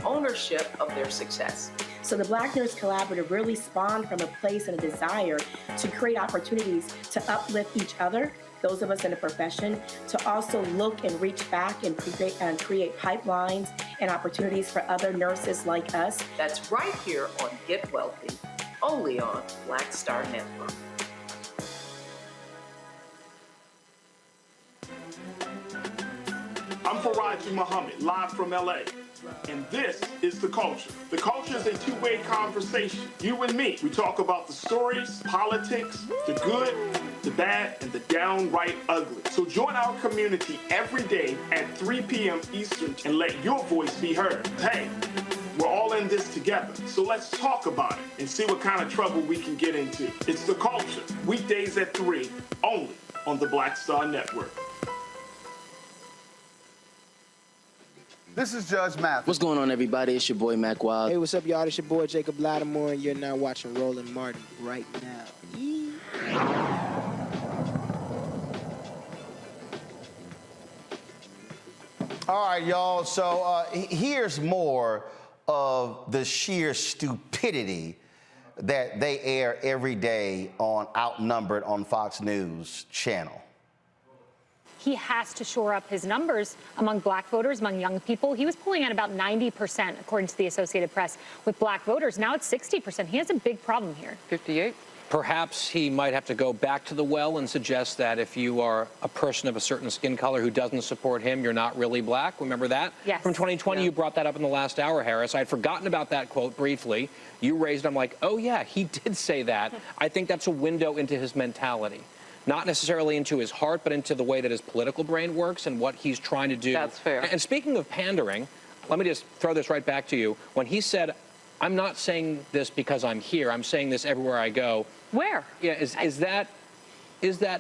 ownership of their success. So the Black Nurse Collaborative really spawned from a place and a desire to create opportunities to uplift each other, those of us in the profession, to also look and reach back and create pipelines and opportunities for other nurses like us. That's right here on Get Wealthy, only on Black Star Network. I'm Faraji Muhammad, live from LA. And this is The Culture. The Culture is a two-way conversation. You and me. We talk about the stories, politics, the good, the bad, and the downright ugly. So join our community every day at 3 p.m. Eastern and let your voice be heard. Hey, we're all in this together. So let's talk about it and see what kind of trouble we can get into. It's The Culture, weekdays at 3, only on the Black Star Network. This is Judge Mathis. What's going on, everybody? It's your boy, Mac Wild. Hey, what's up, y'all? It's your boy, Jacob Lattimore, and you're now watching Roland Martin right now. All right, y'all. So here's more of the sheer stupidity that they air every day on Outnumbered on Fox News channel. he has to shore up his numbers among black voters, among young people. He was polling at about 90%, according to the Associated Press, with black voters. Now it's 60%. He has a big problem here. 58. Perhaps he might have to go back to the well and suggest that if you are a person of a certain skin color who doesn't support him, you're not really black. Remember that? Yes. From 2020, you brought that up in the last hour, Harris. I'd forgotten about that quote briefly. You raised it. I'm like, oh, yeah, he did say that. I think that's a window into his mentality. Not necessarily into his heart, but into the way that his political brain works and what he's trying to do. That's fair. And speaking of pandering, let me just throw this right back to you. When he said, I'm not saying this because I'm here, I'm saying this everywhere I go. Where? Yeah, is that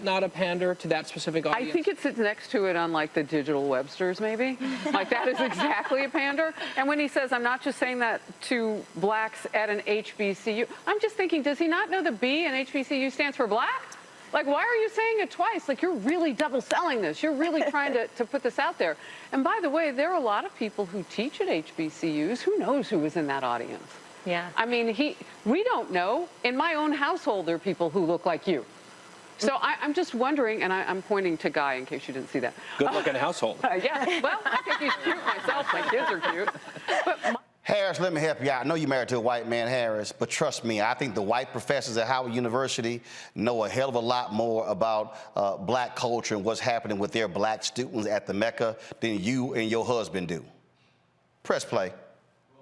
not a pander to that specific audience? I think it sits next to it on like the digital Websters, maybe. Like that is exactly a pander. And when he says, I'm not just saying that to blacks at an HBCU, I'm just thinking, does he not know the B in HBCU stands for black? Like, why are you saying it twice? Like, you're really double selling this. You're really trying to put this out there. And by the way, there are a lot of people who teach at HBCUs. Who knows who was in that audience? Yeah. I mean, we don't know. In my own household, there are people who look like you. So I'm just wondering, and I'm pointing to Guy in case you didn't see that. Good-looking household. Yeah, well, I think he's cute myself. My kids are cute. But Harris, let me help you out. I know you're married to a white man, Harris, but trust me, I think the white professors at Howard University know a hell of a lot more about black culture and what's happening with their black students at the Mecca than you and your husband do. Press play.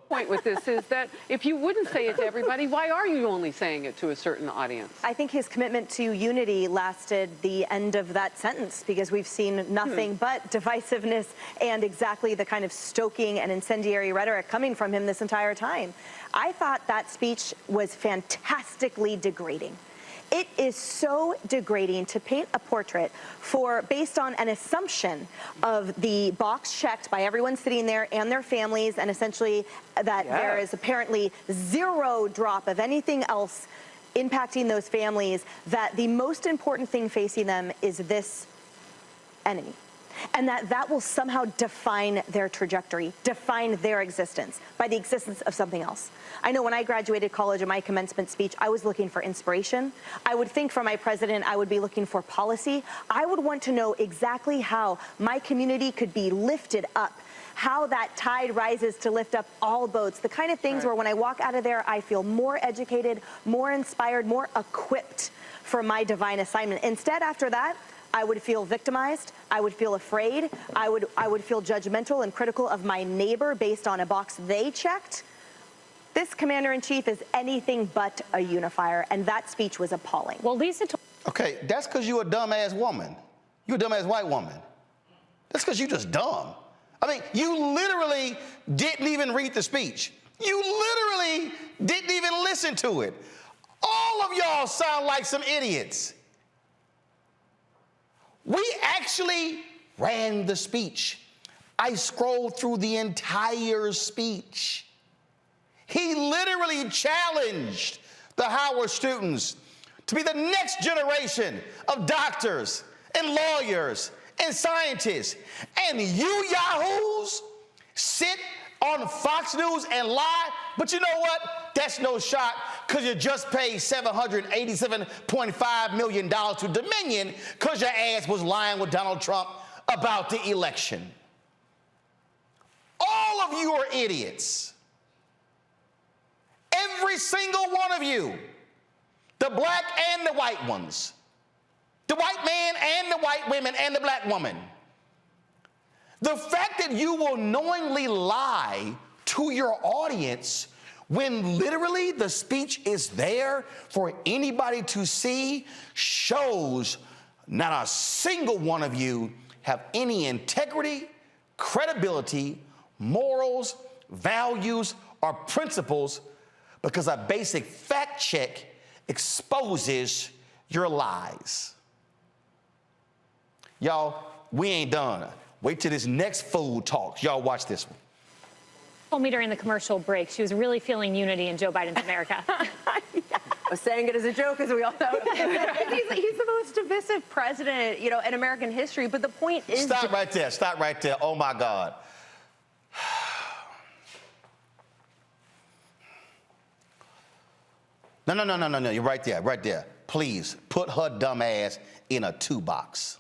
Point with this is that if you wouldn't say it to everybody, why are you only saying it to a certain audience? I think his commitment to unity lasted the end of that sentence because we've seen nothing but divisiveness and exactly the kind of stoking and incendiary rhetoric coming from him this entire time. I thought that speech was fantastically degrading. It is so degrading to paint a portrait based on an assumption of the box checked by everyone sitting there and their families, and essentially that there is apparently zero drop of anything else impacting those families, that the most important thing facing them is this enemy. And that will somehow define their trajectory, define their existence by the existence of something else. I know when I graduated college in my commencement speech, I was looking for inspiration. I would think for my president, I would be looking for policy. I would want to know exactly how my community could be lifted up, how that tide rises to lift up all boats, the kind of things where when I walk out of there, I feel more educated, more inspired, more equipped for my divine assignment. Instead, after that, I would feel victimized, I would feel afraid, I would feel judgmental and critical of my neighbor based on a box they checked. This commander-in-chief is anything but a unifier, and that speech was appalling. Well, Lisa... Okay, that's because you're a dumbass woman. You're a dumbass white woman. That's because you're just dumb. I mean, you literally didn't even read the speech. You literally didn't even listen to it. All of y'all sound like some idiots. We actually ran the speech. I scrolled through the entire speech. He literally challenged the Howard students to be the next generation of doctors and lawyers and scientists. And you yahoos sit on Fox News and lie, but you know what? That's no shot, because you just paid $787.5 million to Dominion because your ass was lying with Donald Trump about the election. All of you are idiots. Every single one of you, the black and the white ones, the white man and the white women and the black woman. The fact that you will knowingly lie to your audience when literally the speech is there for anybody to see shows not a single one of you have any integrity, credibility, morals, values, or principles, because a basic fact check exposes your lies. Y'all, we ain't done. Wait till this next fool talks. Y'all watch this one. Told me during the commercial break she was really feeling unity in Joe Biden's America. I was saying it as a joke, as we all know. He's the most divisive president, in American history. But the point is... Stop right there. Stop right there. Oh, my God. No. You're right there. Right there. Please, put her dumb ass in a 2 box.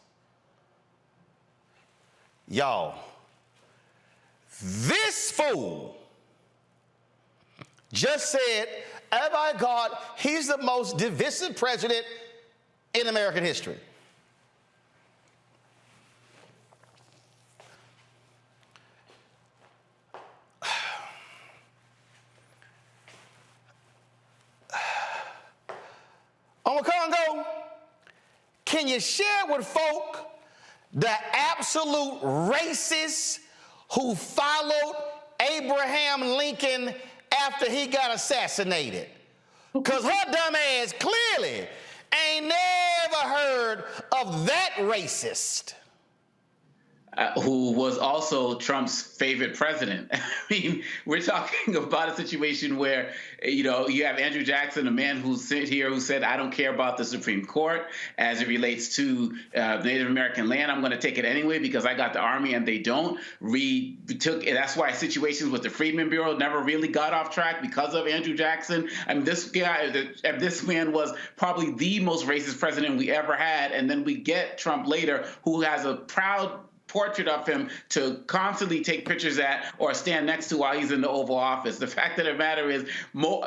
Y'all, this fool just said, oh my God, he's the most divisive president in American history. On Congo, can you share with folk the absolute racists who followed Abraham Lincoln after he got assassinated? Because her dumb ass clearly ain't never heard of that racist. Who was also Trump's favorite president. I mean, we're talking about a situation where, you know, you have Andrew Jackson, a man who sit here who said, I don't care about the Supreme Court as it relates to Native American land. I'm going to take it anyway because I got the Army and they don't. That's why situations with the Freedmen Bureau never really got off track because of Andrew Jackson. I mean, this man was probably the most racist president we ever had. And then we get Trump later, who has a proud portrait of him to constantly take pictures at or stand next to while he's in the Oval Office. The fact of the matter is,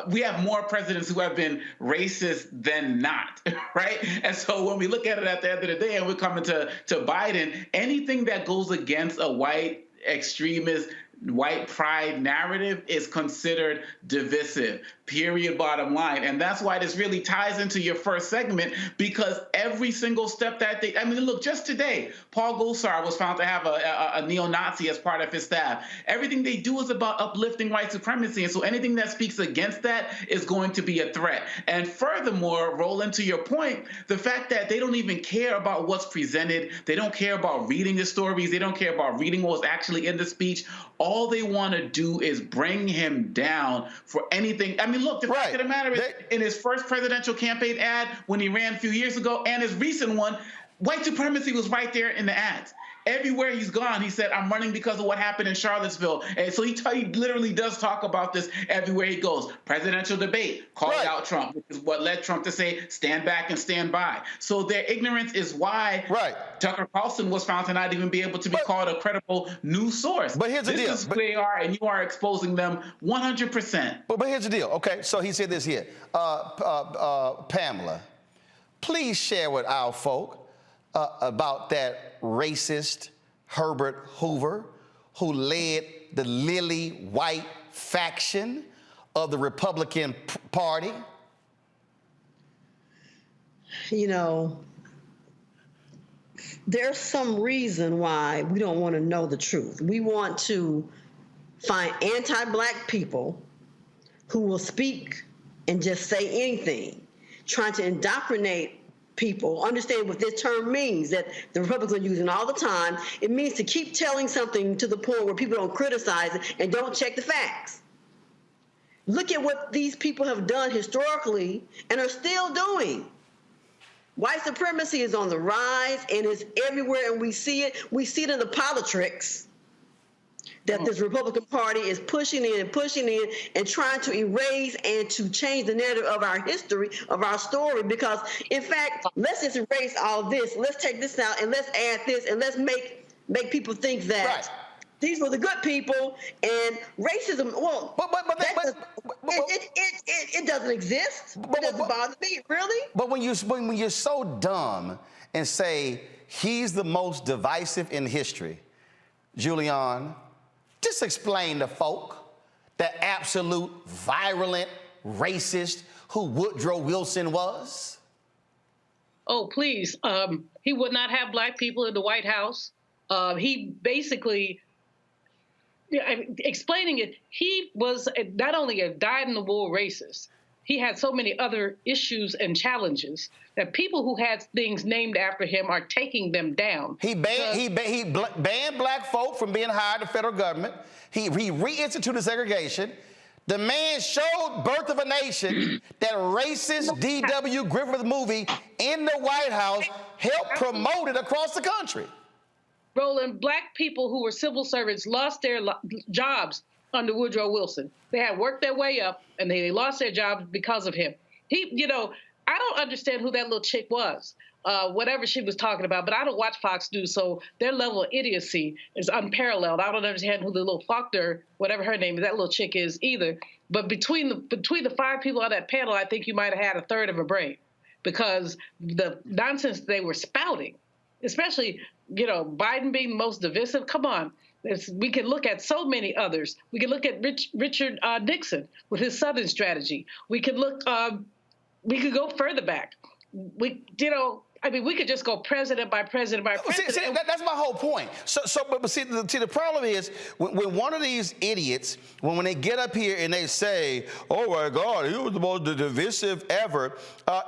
we have more presidents who have been racist than not, right? And so when we look at it at the end of the day and we're coming to Biden, anything that goes against a white extremist, white pride narrative is considered divisive, period, bottom line. And that's why this really ties into your first segment, because every single step that I mean, look, just today, Paul Gosar was found to have a neo-Nazi as part of his staff. Everything they do is about uplifting white supremacy. And so anything that speaks against that is going to be a threat. And furthermore, Roland, to your point, the fact that they don't even care about what's presented, they don't care about reading the stories, they don't care about reading what was actually in the speech. All they want to do is bring him down for anything. I mean, look, the fact of the matter is, in his first presidential campaign ad, when he ran a few years ago, and his recent one, white supremacy was right there in the ads. Everywhere he's gone, he said, I'm running because of what happened in Charlottesville. And so he literally does talk about this everywhere he goes. Presidential debate, called out Trump, which is what led Trump to say, stand back and stand by. So their ignorance is why Tucker Carlson was found to not even be able to be called a credible news source. But here's the deal. This is who they are, and you are exposing them 100%. But here's the deal. Okay, so he said this here. Pamela, please share with our folk about that racist Herbert Hoover who led the lily white faction of the Republican Party. You know, there's some reason why we don't want to know the truth. We want to find anti-black people who will speak and just say anything, trying to indoctrinate people. Understand what this term means that the Republicans are using all the time. It means to keep telling something to the point where people don't criticize it and don't check the facts. Look at what these people have done historically and are still doing. White supremacy is on the rise and is everywhere, and we see it. We see it in the politics that this Republican Party is pushing in and trying to erase and to change the narrative of our history, of our story. Because, in fact, let's just erase all this. Let's take this out and let's add this and let's make people think that these were the good people and racism. Well, it doesn't exist. It doesn't bother me, really. But when you're so dumb and say he's the most divisive in history, Julian, just explain to folk the absolute virulent racist who Woodrow Wilson was. Oh, please. He would not have black people in the White House. He basically, explaining it, he was not only a dyed-in-the-wool racist, he had so many other issues and challenges that people who had things named after him are taking them down. He banned black folk from being hired in the federal government. He reinstituted segregation. The man showed Birth of a Nation, that racist D.W. Griffith movie in the White House, helped promote it across the country. Roland, black people who were civil servants lost their jobs under Woodrow Wilson. They had worked their way up, and they lost their jobs because of him. I don't understand who that little chick was. whatever she was talking about, but I don't watch Fox News, so their level of idiocy is unparalleled. I don't understand who the little Faulkner, whatever her name is, that little chick is either. But between the 5 people on that panel, I think you might have had a third of a brain, because the nonsense they were spouting, especially, Biden being the most divisive. Come on. We can look at so many others. We can look at Richard Nixon with his Southern strategy. We could look, we could go further back. We could just go president by president by president. See, that's my whole point. But see, the problem is when one of these idiots, when they get up here and they say, "Oh my God, he was the most divisive ever,"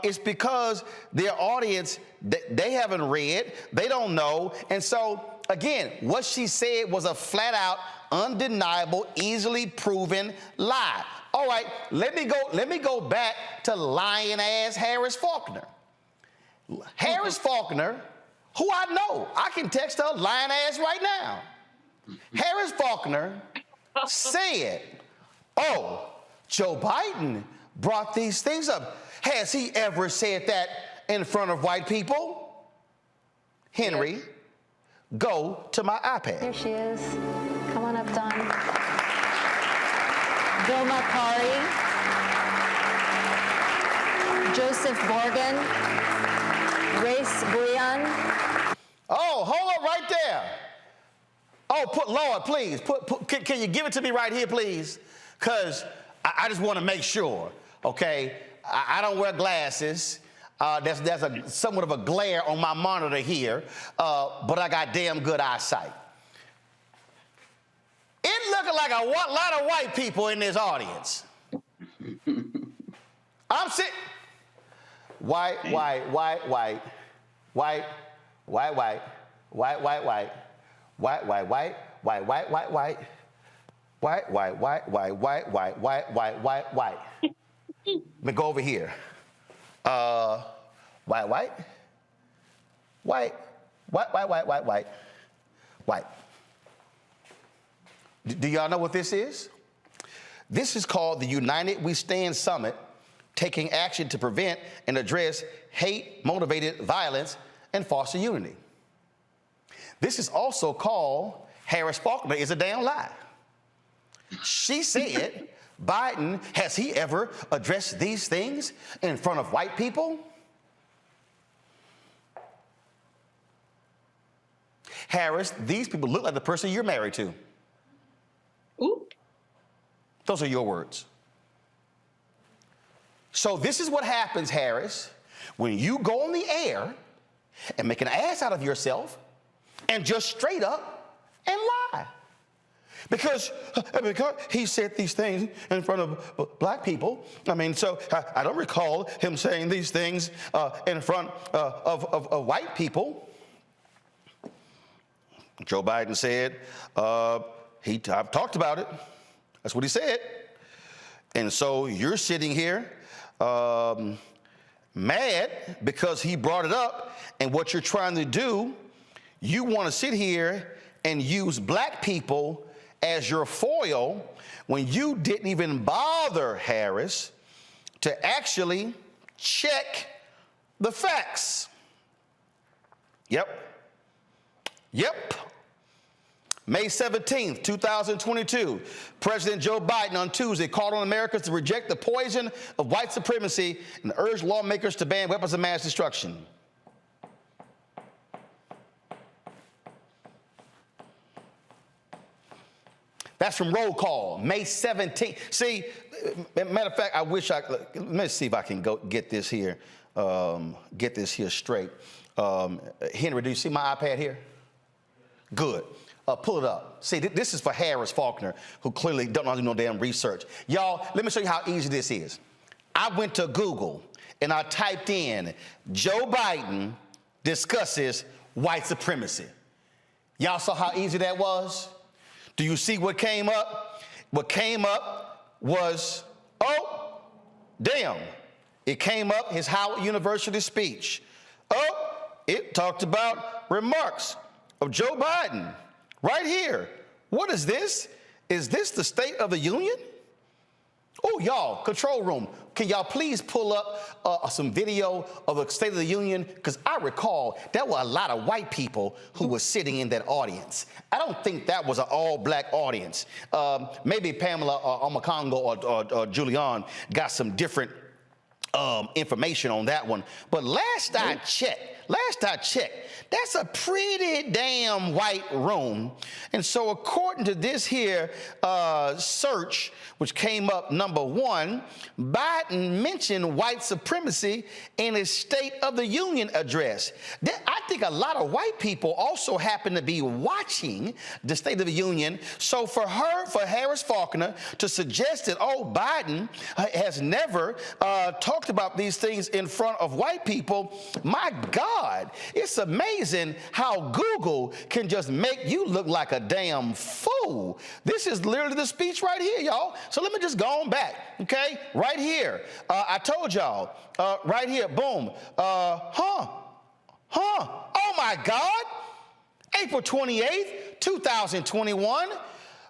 it's because their audience, they haven't read, they don't know, and so again, what she said was a flat-out, undeniable, easily proven lie. All right, let me go back to lying-ass Harris Faulkner. Harris Faulkner, who I know, I can text her lying ass right now. Harris Faulkner said, "Oh, Joe Biden brought these things up. Has he ever said that in front of white people?" Henry, yes. Go to my iPad. Here she is. Come on up, Don. Bill Makari, Joseph Morgan, Race Bouillon. Oh, hold up right there. Oh, Lord, please, can you give it to me right here, please? Because I just want to make sure, okay? I don't wear glasses. There's somewhat of a glare on my monitor here, but I got damn good eyesight. It looking like a lot of white people in this audience. I'm sitting. White. Let me go over here. White. Do y'all know what this is? This is called the United We Stand Summit, taking action to prevent and address hate-motivated violence and foster unity. This is also called Harris Faulkner is a damn lie. She said, Biden, has he ever addressed these things in front of white people? Harris, these people look like the person you're married to. Ooh. Those are your words. So this is what happens, Harris, when you go on the air and make an ass out of yourself and just straight up and lie. Because he said these things in front of black people. I mean, so I don't recall him saying these things in front of white people. Joe Biden said, I've talked about it. That's what he said. And so you're sitting here mad because he brought it up, and what you're trying to do, you want to sit here and use black people as your foil when you didn't even bother, Harris, to actually check the facts. Yep. May 17th, 2022, President Joe Biden on Tuesday called on Americans to reject the poison of white supremacy and urged lawmakers to ban weapons of mass destruction. That's from Roll Call, May 17th. See, matter of fact, let me see if I can go get this here straight. Henry, do you see my iPad here? Good. Pull it up. See, this is for Harris Faulkner, who clearly don't know how to do no damn research. Y'all, let me show you how easy this is. I went to Google and I typed in Joe Biden discusses white supremacy. Y'all saw how easy that was? Do you see what came up? What came up was, oh, damn. It came up, his Howard University speech. Oh, it talked about remarks of Joe Biden. Right here. What is this? Is this the State of the Union? Oh, y'all, control room, can y'all please pull up some video of the State of the Union? Because I recall there were a lot of white people who were sitting in that audience. I don't think that was an all-black audience. Maybe Pamela Omakongo or Julian got some different information on that one. But last I checked, that's a pretty damn white room. And so according to this here search, which came up number 1, Biden mentioned white supremacy in his State of the Union address. I think a lot of white people also happen to be watching the State of the Union. So for Harris Faulkner to suggest that, oh, Biden has never talked about these things in front of white people, my God, it's amazing how Google can just make you look like a damn fool. This is literally the speech right here, y'all. So let me just go on back, okay? Right here. I told y'all, right here, boom. Oh my God. April 28th, 2021.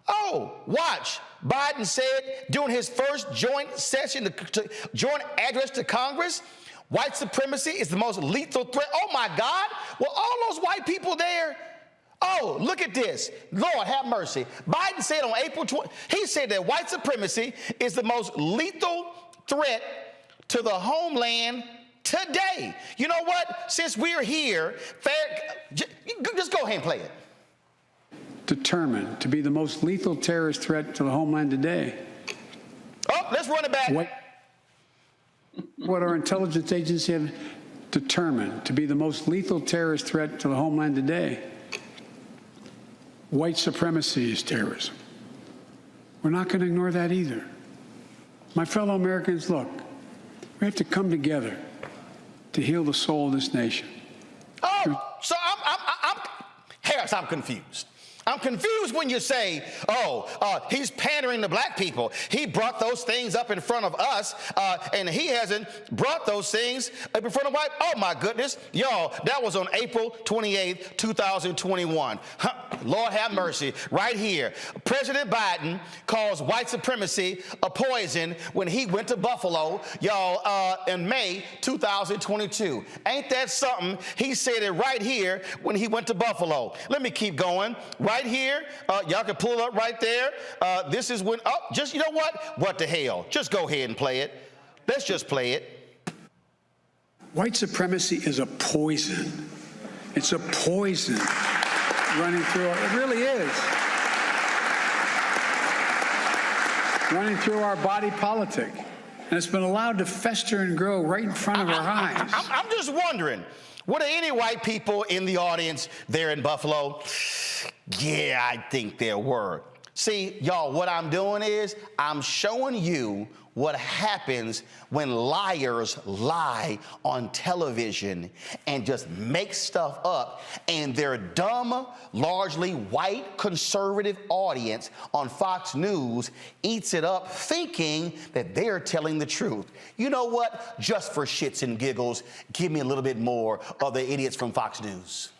Oh, watch. Biden said during his first joint session, joint address to Congress, white supremacy is the most lethal threat. Oh my God, were all those white people there? Oh, look at this. Lord have mercy. Biden said on April 20, he said that white supremacy is the most lethal threat to the homeland today. You know what? Since we're here, just go ahead and play it. Determined to be the most lethal terrorist threat to the homeland today. Oh, let's run it back. What our intelligence agencies have determined to be the most lethal terrorist threat to the homeland today. White supremacy is terrorism. We're not going to ignore that either. My fellow Americans, look, we have to come together to heal the soul of this nation. Oh, so Harris, I'm confused. I'm confused when you say, he's pandering to black people. He brought those things up in front of us, and he hasn't brought those things up in front of white. Oh, my goodness. Y'all, that was on April 28th, 2021. Lord have mercy. Right here. President Biden calls white supremacy a poison when he went to Buffalo, y'all, in May 2022. Ain't that something? He said it right here when he went to Buffalo. Let me keep going. Right here, y'all can pull it up right there. This is when, you know what? What the hell? Just go ahead and play it. Let's just play it. White supremacy is a poison. It's a poison running through it really is. Running through our body politic. And it's been allowed to fester and grow right in front of our eyes. I'm just wondering, were there any white people in the audience there in Buffalo? Yeah, I think there were. See, y'all, what I'm doing is I'm showing you what happens when liars lie on television and just make stuff up, and their dumb, largely white conservative audience on Fox News eats it up thinking that they're telling the truth. You know what? Just for shits and giggles, give me a little bit more of the idiots from Fox News.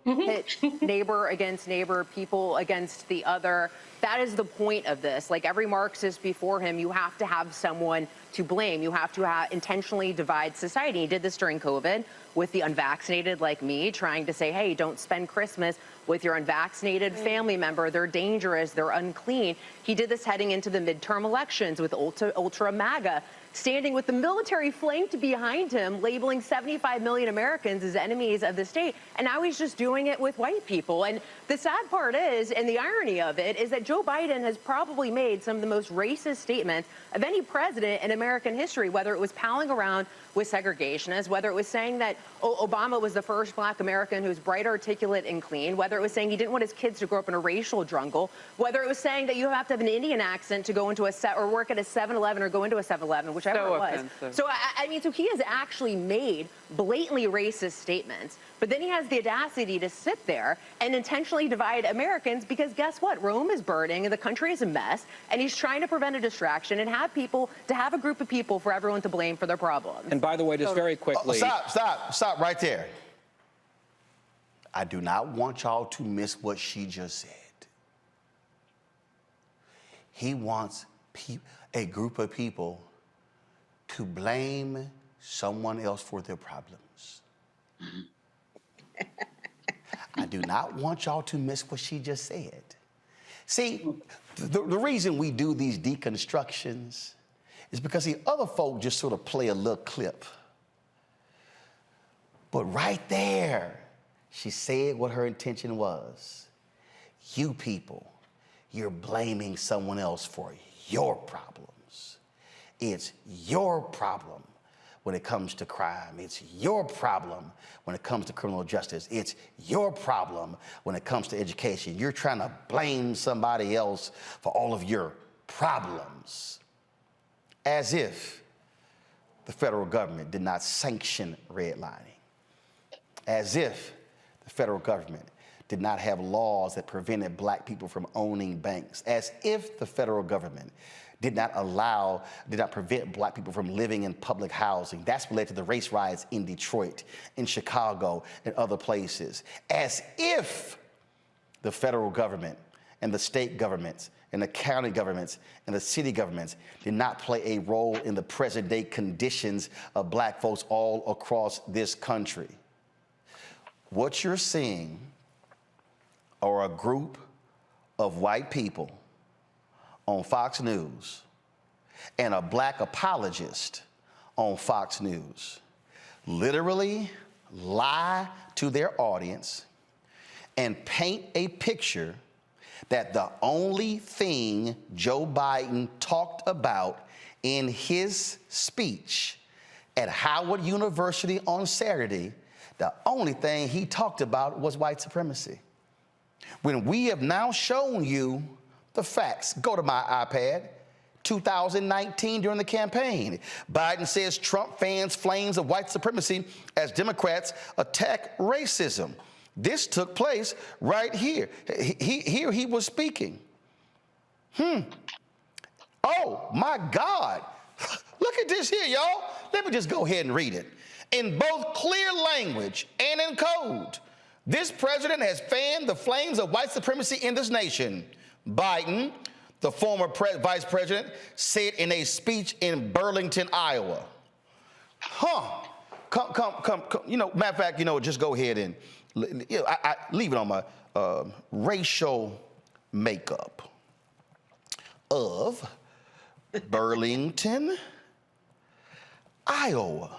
Pit neighbor against neighbor, people against the other. That is the point of this. Like every Marxist before him, you have to have someone to blame. You have to intentionally divide society. He did this during COVID with the unvaccinated like me, trying to say, hey, don't spend Christmas with your unvaccinated family member. They're dangerous. They're unclean. He did this heading into the midterm elections with ultra MAGA, standing with the military flanked behind him, labeling 75 million Americans as enemies of the state. And now he's just doing it with white people. And the sad part is, and the irony of it, is that Joe Biden has probably made some of the most racist statements of any president in American history, whether it was palling around with segregationists, whether it was saying that Obama was the first black American who was bright, articulate, and clean, whether it was saying he didn't want his kids to grow up in a racial jungle, whether it was saying that you have to have an Indian accent to go into or work at a 7-Eleven or go into a 7-Eleven, whichever it was. Offensive. So, I mean, so he has actually made blatantly racist statements, but then he has the audacity to sit there and intentionally divide Americans because guess what? Rome is burning and the country is a mess, and he's trying to prevent a distraction and have a group of people for everyone to blame for their problems. And by the way, just very quickly. Stop right there. I do not want y'all to miss what she just said. He wants a group of people to blame someone else for their problems. I do not want y'all to miss what she just said. See, the reason we do these deconstructions is because the other folk just sort of play a little clip. But right there, she said what her intention was. You people, you're blaming someone else for your problems. It's your problem when it comes to crime. It's your problem when it comes to criminal justice. It's your problem when it comes to education. You're trying to blame somebody else for all of your problems, as if the federal government did not sanction redlining, as if the federal government did not have laws that prevented black people from owning banks, as if the federal government did not prevent black people from living in public housing. That's what led to the race riots in Detroit, in Chicago, and other places. As if the federal government and the state governments and the county governments and the city governments did not play a role in the present day conditions of black folks all across this country. What you're seeing are a group of white people on Fox News and a black apologist on Fox News literally lie to their audience and paint a picture that the only thing Joe Biden talked about in his speech at Howard University on Saturday, the only thing he talked about was white supremacy. When we have now shown you the facts. Go to my iPad. 2019 during the campaign. Biden says Trump fans flames of white supremacy as Democrats attack racism. This took place right here. Here he was speaking. Oh my God. Look at this here, y'all. Let me just go ahead and read it. In both clear language and in code, this president has fanned the flames of white supremacy in this nation. Biden, the former vice president, said in a speech in Burlington, Iowa. Come. You know, matter of fact, you know, just go ahead and I leave it on my racial makeup of Burlington, Iowa.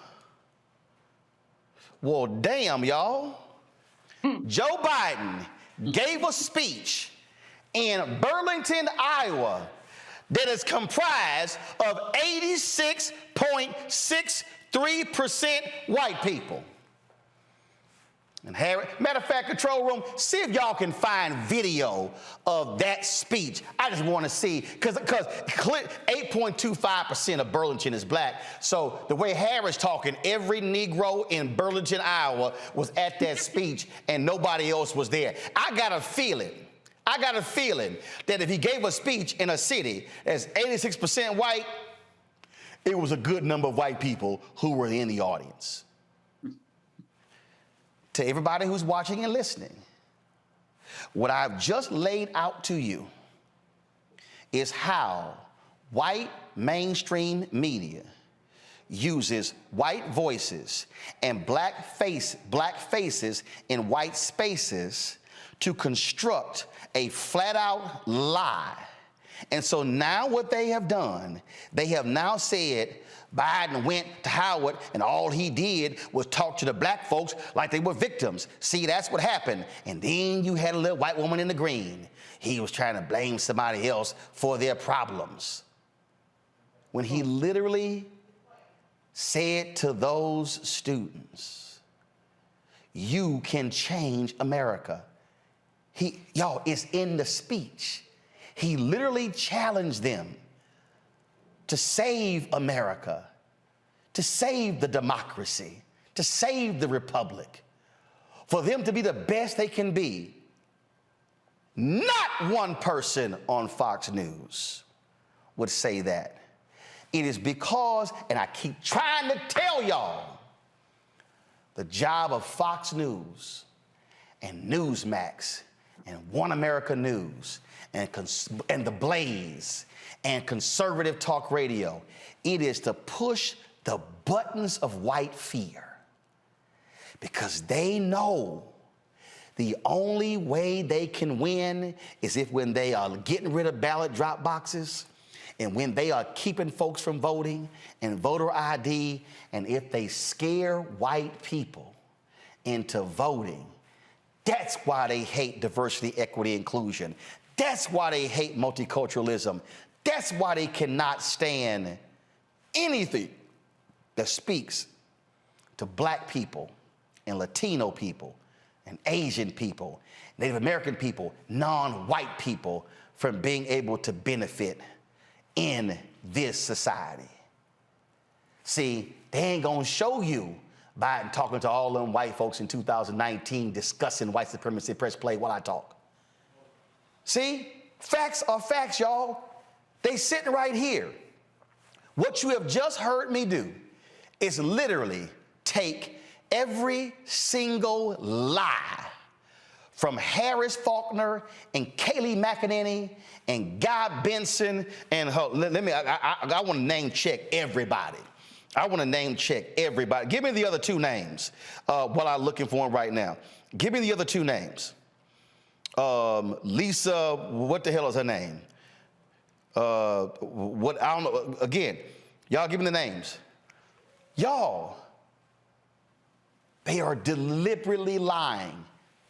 Well, damn, y'all. Joe Biden gave a speech in Burlington, Iowa that is comprised of 86.63% white people. And Harry, matter of fact, control room, see if y'all can find video of that speech. I just want to see, because 8.25% of Burlington is black. So the way Harry's talking, every Negro in Burlington, Iowa was at that speech and nobody else was there. I got a feeling that if he gave a speech in a city that's 86% white, it was a good number of white people who were in the audience. To everybody who's watching and listening, what I've just laid out to you is how white mainstream media uses white voices and black faces in white spaces to construct a flat-out lie. And so now what they have done, they have now said Biden went to Howard and all he did was talk to the black folks like they were victims. See, that's what happened. And then you had a little white woman in the green. He was trying to blame somebody else for their problems. When he literally said to those students, you can change America. Y'all, it's in the speech. He literally challenged them to save America, to save the democracy, to save the republic, for them to be the best they can be. Not one person on Fox News would say that. It is because, and I keep trying to tell y'all, the job of Fox News and Newsmax and One America News and The Blaze and conservative talk radio. It is to push the buttons of white fear, because they know the only way they can win is if when they are getting rid of ballot drop boxes and when they are keeping folks from voting and voter ID, and if they scare white people into voting. That's why they hate diversity, equity, inclusion. That's why they hate multiculturalism. That's why they cannot stand anything that speaks to black people and Latino people and Asian people, Native American people, non-white people from being able to benefit in this society. See, they ain't gonna show you Biden talking to all them white folks in 2019 discussing white supremacy. Press play while I talk. See, facts are facts, y'all. They sitting right here. What you have just heard me do is literally take every single lie from Harris Faulkner and Kayleigh McEnany and Guy Benson and her. I want to name check everybody. I want to name check everybody. Give me the other two names while I'm looking for them right now. Give me the other two names. Lisa, what the hell is her name? I don't know. Again, y'all give me the names. Y'all, they are deliberately lying.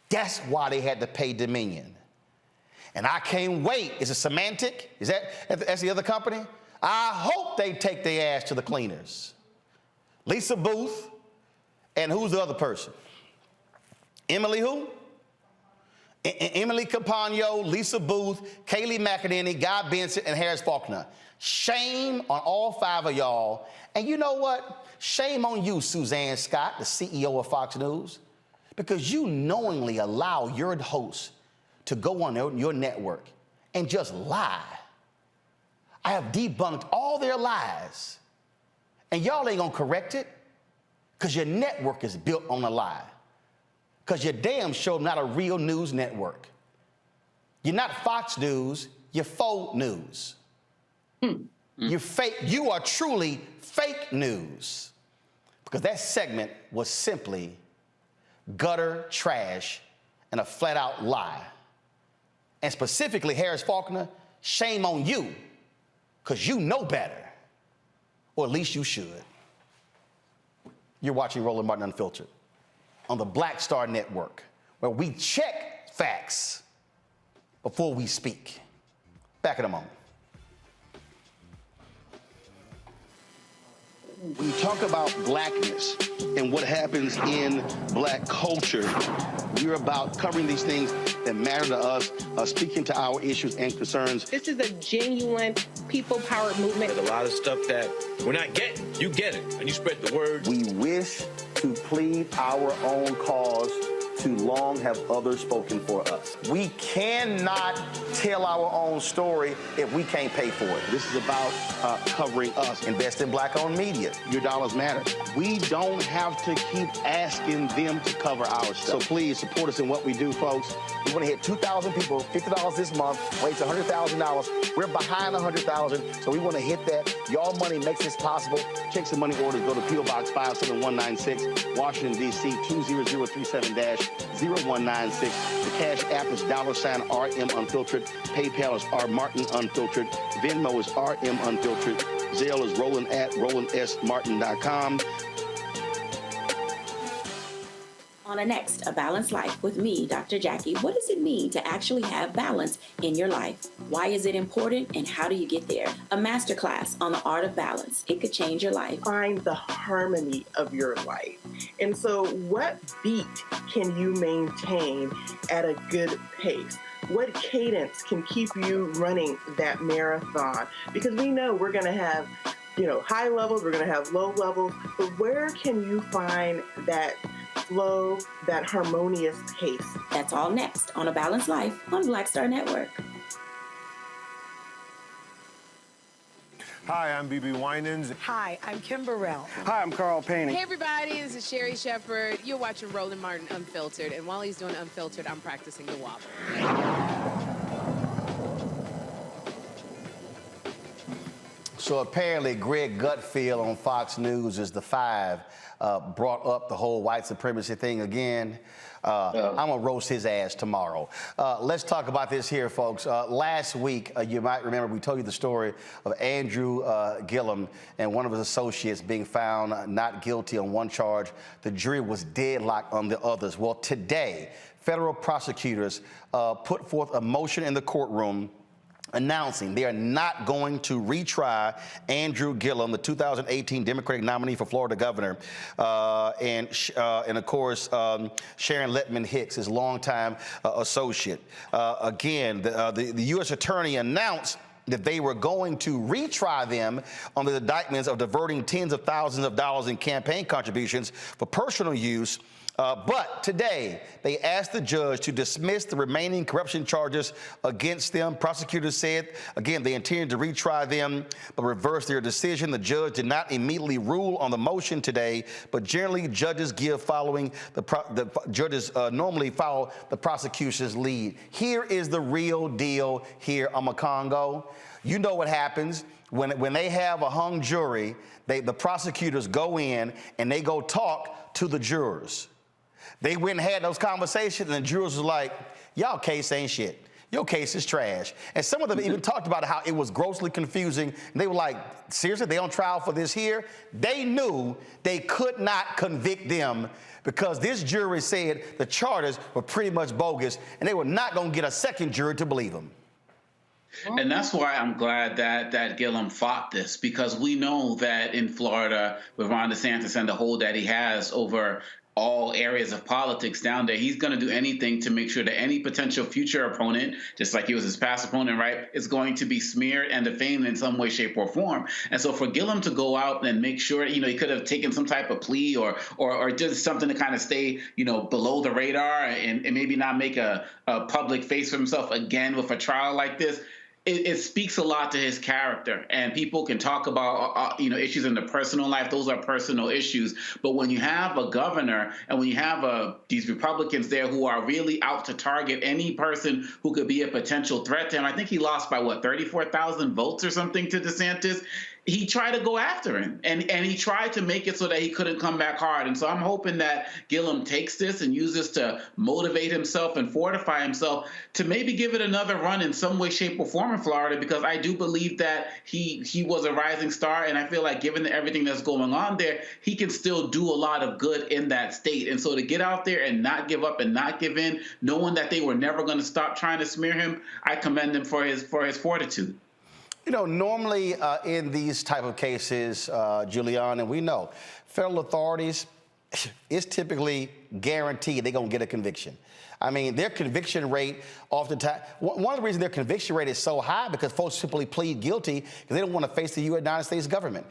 That's why they had to pay Dominion. And I can't wait. Is it Semantic? Is that's the other company? I hope they take their ass to the cleaners. Lisa Booth, and who's the other person? Emily who? Emily Campagno, Lisa Booth, Kayleigh McEnany, Guy Benson, and Harris Faulkner. Shame on all five of y'all. And you know what? Shame on you, Suzanne Scott, the CEO of Fox News, because you knowingly allow your hosts to go on your network and just lie. I have debunked all their lies, and y'all ain't gonna correct it because your network is built on a lie. Because your damn show not a real news network. You're not Fox News, you're faux news. You're fake. You are truly fake news. Because that segment was simply gutter trash and a flat out lie. And specifically, Harris Faulkner, shame on you, because you know better. Or at least you should. You're watching Roland Martin Unfiltered on the Black Star Network, where we check facts before we speak. Back in a moment. When you talk about blackness and what happens in black culture, we're about covering these things that matter to us, speaking to our issues and concerns. This is a genuine people-powered movement. There's a lot of stuff that we're not getting. You get it, and you spread the word. We wish to plead our own cause. Too long have others spoken for us. We cannot tell our own story if we can't pay for it. This is about covering us. Invest in black-owned media. Your dollars matter. We don't have to keep asking them to cover our stuff. So please support us in what we do, folks. We want to hit 2,000 people, $50 this month, raise $100,000. We're behind 100,000, so we want to hit that. Y'all money makes this possible. Check some money orders. Go to P.O. Box 57196, Washington, D.C. 20037-0196. The Cash App is $RM Unfiltered. PayPal is R Martin Unfiltered. Venmo is RM Unfiltered. Zelle is Roland at RolandSMartin.com. On the next, A Balanced Life with me, Dr. Jackie. What does it mean to actually have balance in your life? Why is it important, and how do you get there? A masterclass on the art of balance. It could change your life. Find the harmony of your life. And so what beat can you maintain at a good pace? What cadence can keep you running that marathon? Because we know we're going to have, high levels, we're going to have low levels, but where can you find that flow, that harmonious pace? That's all next on A Balanced Life on Black Star Network. Hi, I'm BB Winans. Hi, I'm Kim Burrell. Hi, I'm Carl Payne. Hey, everybody, this is Sherry Shepherd. You're watching Roland Martin Unfiltered, and while he's doing Unfiltered, I'm practicing the wobble. So apparently Greg Gutfeld on Fox News is the five brought up the whole white supremacy thing again. I'm going to roast his ass tomorrow. Let's talk about this here, folks. Last week, you might remember we told you the story of Andrew Gillum and one of his associates being found not guilty on one charge. The jury was deadlocked on the others. Well, today, federal prosecutors put forth a motion in the courtroom announcing they are not going to retry Andrew Gillum, the 2018 Democratic nominee for Florida governor, and of course, Sharon Letman Hicks, his longtime associate. Again, the U.S. attorney announced that they were going to retry them on the indictments of diverting tens of thousands of dollars in campaign contributions for personal use. But today, they asked the judge to dismiss the remaining corruption charges against them. Prosecutors said, again, they intended to retry them, but reversed their decision. The judge did not immediately rule on the motion today, but generally judges give following the judges normally follow the prosecution's lead. Here is the real deal here, Congo. You know what happens when they have a hung jury, the prosecutors go in and they go talk to the jurors. They went and had those conversations, and the jurors were like, y'all case ain't shit. Your case is trash. And some of them even talked about how it was grossly confusing. And they were like, seriously, they on trial for this here? They knew they could not convict them because this jury said the charges were pretty much bogus, and they were not going to get a second jury to believe them. And that's why I'm glad that Gillum fought this, because we know that in Florida, with Ron DeSantis and the hold that he has over all areas of politics down there, he's going to do anything to make sure that any potential future opponent, just like he was his past opponent, right, is going to be smeared and defamed in some way, shape, or form. And so for Gillum to go out and make sure, he could have taken some type of plea or just something to kind of stay, below the radar and maybe not make a public face for himself again with a trial like this. It speaks a lot to his character, and people can talk about issues in the personal life. Those are personal issues. But when you have a governor and when you have these Republicans there who are really out to target any person who could be a potential threat to him, I think he lost by 34,000 votes or something to DeSantis. He tried to go after him, and he tried to make it so that he couldn't come back hard. And so I'm hoping that Gillum takes this and uses to motivate himself and fortify himself to maybe give it another run in some way, shape, or form in Florida, because I do believe that he was a rising star, and I feel like given everything that's going on there, he can still do a lot of good in that state. And so to get out there and not give up and not give in, knowing that they were never going to stop trying to smear him, I commend him for his fortitude. Normally in these type of cases, Julian, and we know, federal authorities, it's typically guaranteed they're going to get a conviction. I mean, their conviction rate oftentimes, one of the reasons their conviction rate is so high because folks simply plead guilty because they don't want to face the United States government.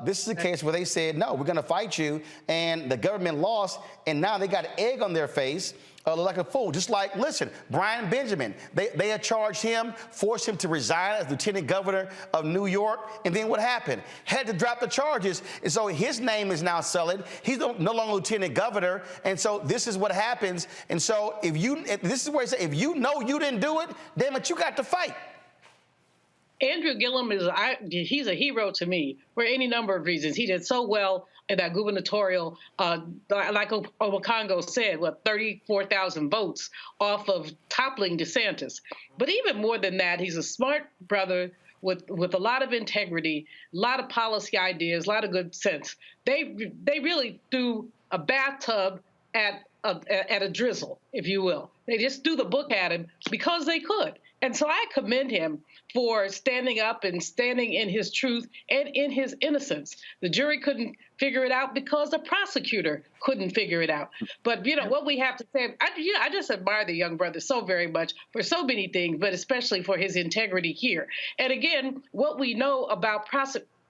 This is a case where they said, no, we're going to fight you, and the government lost, and now they got egg on their face. Like a fool. Just like, listen, Brian Benjamin, they had charged him, forced him to resign as lieutenant governor of New York, and then what happened? Had to drop the charges, and so his name is now sullied. He's no longer lieutenant governor, and so this is what happens. And so this is where he said, if you know you didn't do it, damn it, you got to fight. Andrew Gillum he's a hero to me for any number of reasons. He did so well in that gubernatorial, like Obakongo said, 34,000 votes off of toppling DeSantis. But even more than that, he's a smart brother with a lot of integrity, a lot of policy ideas, a lot of good sense. They really threw a bathtub at a drizzle, if you will. They just threw the book at him because they could. And so I commend him for standing up and standing in his truth and in his innocence. The jury couldn't figure it out because the prosecutor couldn't figure it out. But, what we have to say, I just admire the young brother so very much for so many things, but especially for his integrity here. And again, what we know about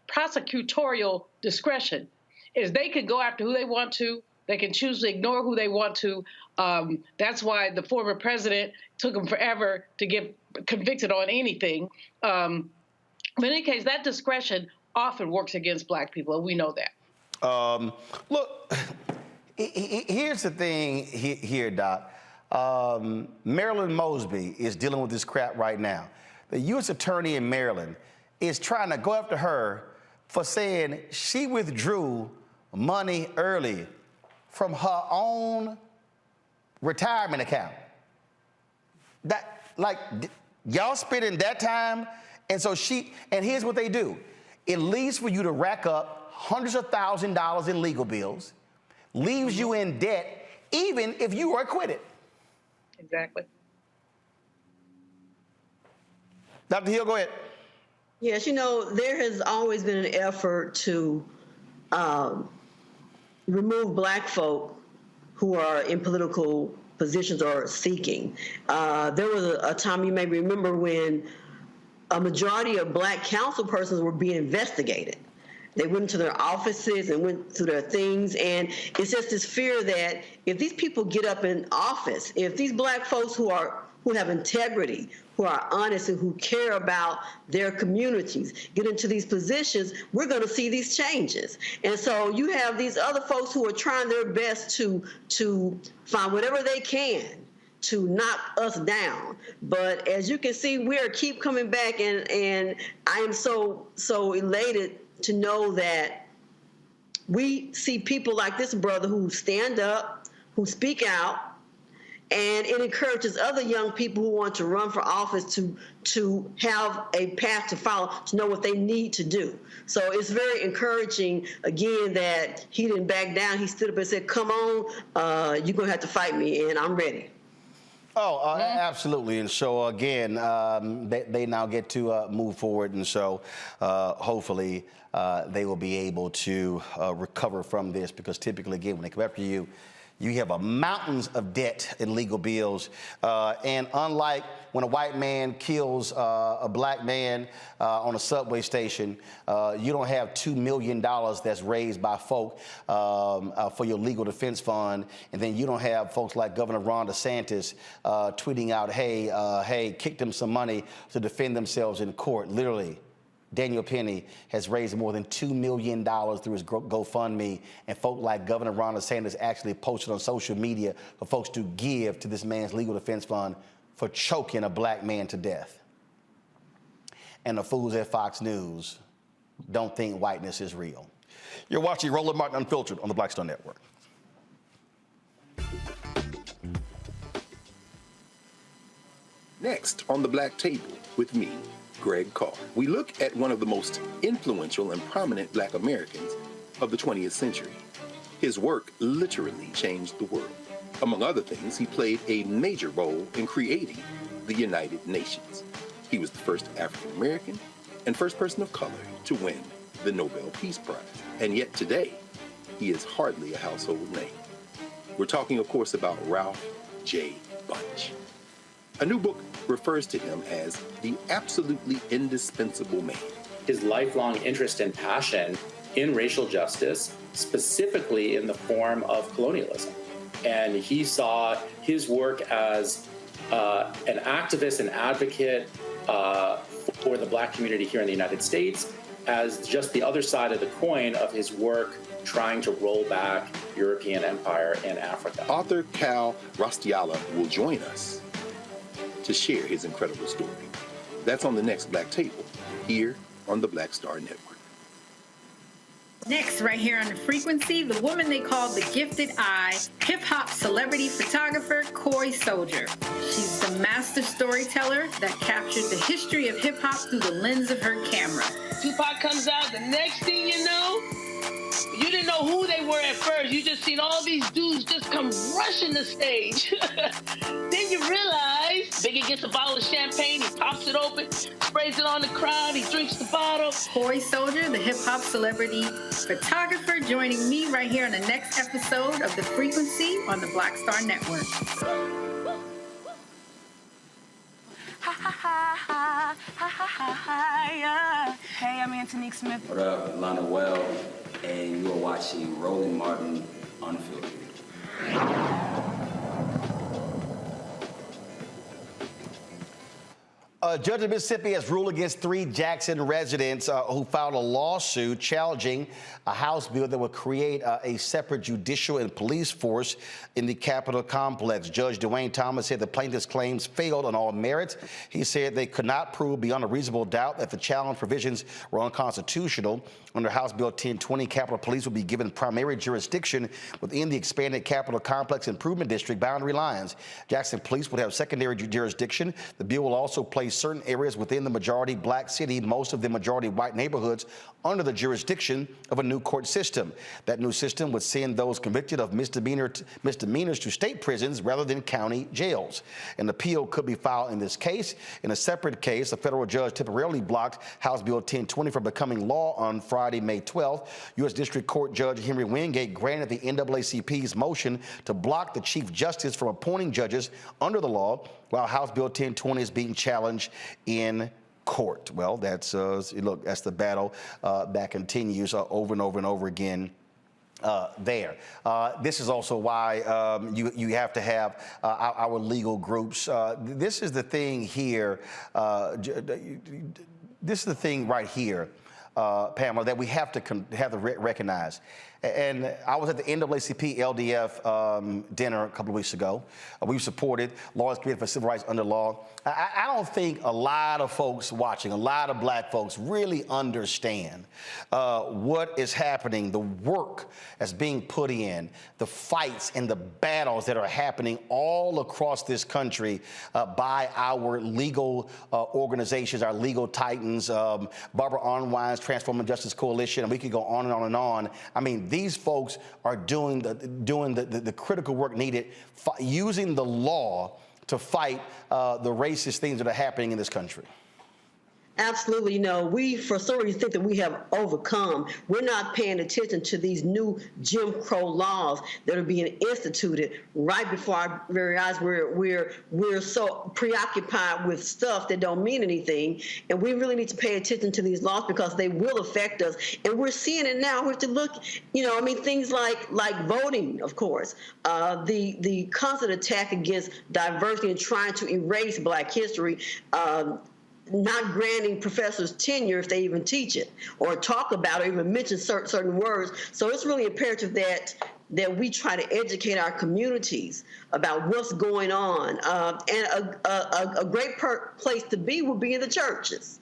prosecutorial discretion is they can go after who they want to. They can choose to ignore who they want to. That's why the former president took him forever to get convicted on anything. But in any case, that discretion often works against Black people, and we know that. Look, here's the thing here, Doc. Marilyn Mosby is dealing with this crap right now. The U.S. Attorney in Maryland is trying to go after her for saying she withdrew money early from her own retirement account. That, like, y'all spending that time, and so and here's what they do. It leaves for you to rack up hundreds of $1,000s in legal bills, leaves you in debt, even if you are acquitted. Exactly. Dr. Hill, go ahead. Yes, you know, there has always been an effort to remove Black folk who are in political positions or seeking. There was a time, you may remember, when a majority of Black council persons were being investigated. They went into their offices and went through their things, and it's just this fear that if these people get up in office, if these Black folks who have integrity, who are honest, and who care about their communities get into these positions, we're going to see these changes. And so you have these other folks who are trying their best to find whatever they can to knock us down. But as you can see, we keep coming back, and I am so elated to know that we see people like this brother who stand up, who speak out, and it encourages other young people who want to run for office to have a path to follow, to know what they need to do. So it's very encouraging, again, that he didn't back down. He stood up and said, come on, you're going to have to fight me, and I'm ready. Oh, absolutely. And so, again, they now get to move forward. And so hopefully they will be able to recover from this, because typically, again, when they come after you, you have mountains of debt and legal bills. And unlike when a white man kills a Black man on a subway station, you don't have $2 million that's raised by folk for your legal defense fund. And then you don't have folks like Governor Ron DeSantis tweeting out, hey, kick them some money to defend themselves in court. Literally, Daniel Penny has raised more than $2 million through his GoFundMe, and folk like Governor Ron DeSantis actually posted on social media for folks to give to this man's legal defense fund for choking a Black man to death. And the fools at Fox News don't think whiteness is real. You're watching Roland Martin Unfiltered on the Black Star Network. Next on the Black Table with me, Greg Carr, we look at one of the most influential and prominent Black Americans of the 20th century. His work literally changed the world. Among other things, he played a major role in creating the United Nations. He was the first African American and first person of color to win the Nobel Peace Prize. And yet today, he is hardly a household name. We're talking, of course, about Ralph J. Bunche. A new book refers to him as the absolutely indispensable man. His lifelong interest and passion in racial justice, specifically in the form of colonialism. And he saw his work as an activist and advocate for the Black community here in the United States as just the other side of the coin of his work trying to roll back European empire in Africa. Author Cal Rostiala will join us to share his incredible story. That's on the next Black Table, here on the Black Star Network. Next, right here on The Frequency, the woman they call the Gifted Eye, hip-hop celebrity photographer Coy Soldier. She's the master storyteller that captured the history of hip-hop through the lens of her camera. Tupac comes out, the next thing you know, you didn't know who they were at first. You just seen all these dudes just come rushing the stage. Then you realize Biggie gets a bottle of champagne, he pops it open, sprays it on the crowd, he drinks the bottle. Coy Soldier, the hip-hop celebrity photographer, joining me right here on the next episode of The Frequency on the Black Star Network. Hey, I'm Antonique Smith. What up, Lana Well, and you are watching Roland Martin Unfiltered. A judge of Mississippi has ruled against 3 Jackson residents who filed a lawsuit challenging a House bill that would create a separate judicial and police force in the Capitol complex. Judge Dwayne Thomas said the plaintiff's claims failed on all merits. He said they could not prove beyond a reasonable doubt that the challenge provisions were unconstitutional. Under House Bill 1020, Capitol Police will be given primary jurisdiction within the expanded Capitol Complex Improvement District boundary lines. Jackson Police would have secondary jurisdiction. The bill will also place certain areas within the majority black city, most of the majority white neighborhoods, under the jurisdiction of a new court system. That new system would send those convicted of misdemeanors to state prisons rather than county jails. An appeal could be filed in this case. In a separate case, a federal judge temporarily blocked House Bill 1020 from becoming law on Friday, May 12th. U.S. District Court Judge Henry Wingate granted the NAACP's motion to block the Chief Justice from appointing judges under the law while House Bill 1020 is being challenged in court. Well, that's look, that's the battle that continues over and over and over again. There. This is also why you have to have our legal groups. This is the thing here. This is the thing right here, Pamela, that we have to recognize. And I was at the NAACP LDF dinner a couple of weeks ago. We've supported laws created for civil rights under law. I don't think a lot of folks watching, a lot of black folks really understand what is happening, the work that's being put in, the fights and the battles that are happening all across this country by our legal organizations, our legal titans, Barbara Arnwine's Transforming Justice Coalition, and we could go on and on and on. I mean, these folks are doing the critical work needed, using the law to fight the racist things that are happening in this country. Absolutely. We for some reason think that we have overcome. We're not paying attention to these new Jim Crow laws that are being instituted right before our very eyes. We're so preoccupied with stuff that don't mean anything, and we really need to pay attention to these laws because they will affect us. And we're seeing it now. We have to look, things like voting, of course, the constant attack against diversity and trying to erase Black history. Not granting professors tenure if they even teach it or talk about it or even mention certain words. So it's really imperative that we try to educate our communities about what's going on. And a great place to be would be in the churches.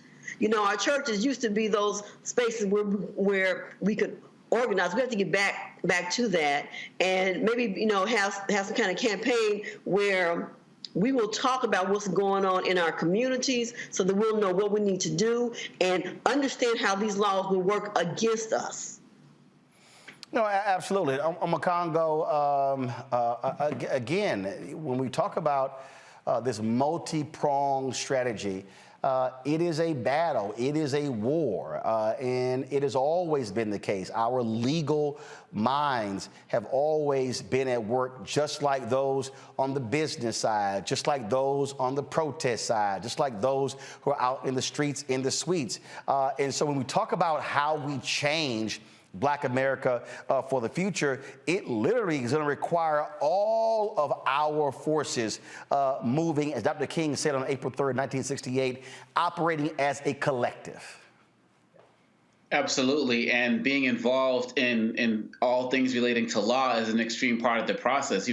Our churches used to be those spaces where we could organize. We have to get back to that, and maybe have some kind of campaign where we will talk about what's going on in our communities so that we'll know what we need to do and understand how these laws will work against us. No, absolutely. Omokongo, again, when we talk about this multi-pronged strategy, it is a battle, it is a war, and it has always been the case. Our legal minds have always been at work, just like those on the business side, just like those on the protest side, just like those who are out in the streets, in the suites. And so when we talk about how we change Black America for the future, it literally is going to require all of our forces moving, as Dr. King said on April 3rd, 1968, operating as a collective. Absolutely, and being involved in all things relating to law is an extreme part of the process.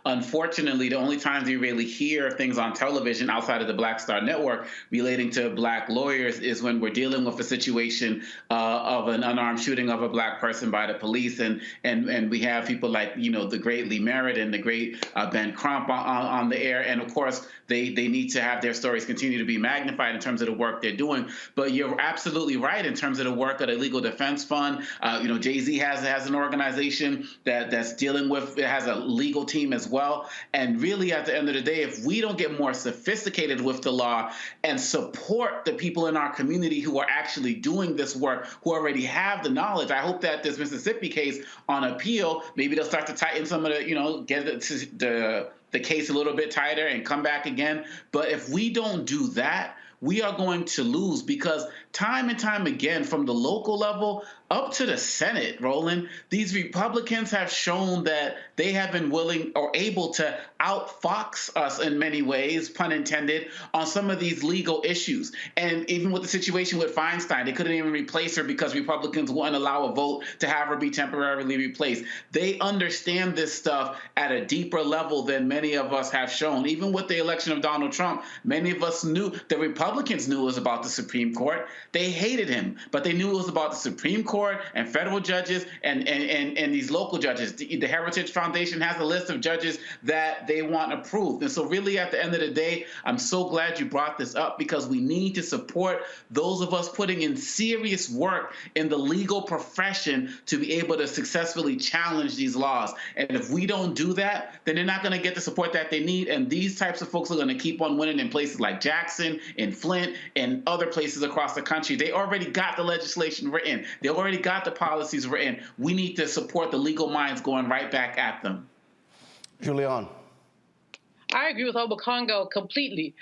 Unfortunately, the only times you really hear things on television outside of the Black Star Network relating to Black lawyers is when we're dealing with a situation of an unarmed shooting of a Black person by the police, and we have people like the great Lee Merritt and the great Ben Crump on the air, and of course they need to have their stories continue to be magnified in terms of the work they're doing. But you're absolutely right in terms of the work of the Legal Defense Fund. Jay-Z has an organization that's dealing with, it has a legal team as well. And really, at the end of the day, if we don't get more sophisticated with the law and support the people in our community who are actually doing this work, who already have the knowledge, I hope that this Mississippi case on appeal, maybe they'll start to tighten some of the, get the case a little bit tighter and come back again. But if we don't do that, we are going to lose, because time and time again, from the local level up to the Senate, Roland, these Republicans have shown that they have been willing or able to outfox us in many ways, pun intended, on some of these legal issues. And even with the situation with Feinstein, they couldn't even replace her because Republicans wouldn't allow a vote to have her be temporarily replaced. They understand this stuff at a deeper level than many of us have shown. Even with the election of Donald Trump, many of us knew, the Republicans knew it was about the Supreme Court. They hated him, but they knew it was about the Supreme Court and federal judges and these local judges. The Heritage Foundation has a list of judges that they want approved. And so really at the end of the day, I'm so glad you brought this up, because we need to support those of us putting in serious work in the legal profession to be able to successfully challenge these laws. And if we don't do that, then they're not going to get the support that they need. And these types of folks are going to keep on winning in places like Jackson, in Flint, and other places across the country. They already got the legislation written. They already got the policies written. We need to support the legal minds going right back at them. Julian. I agree with Obakongo completely.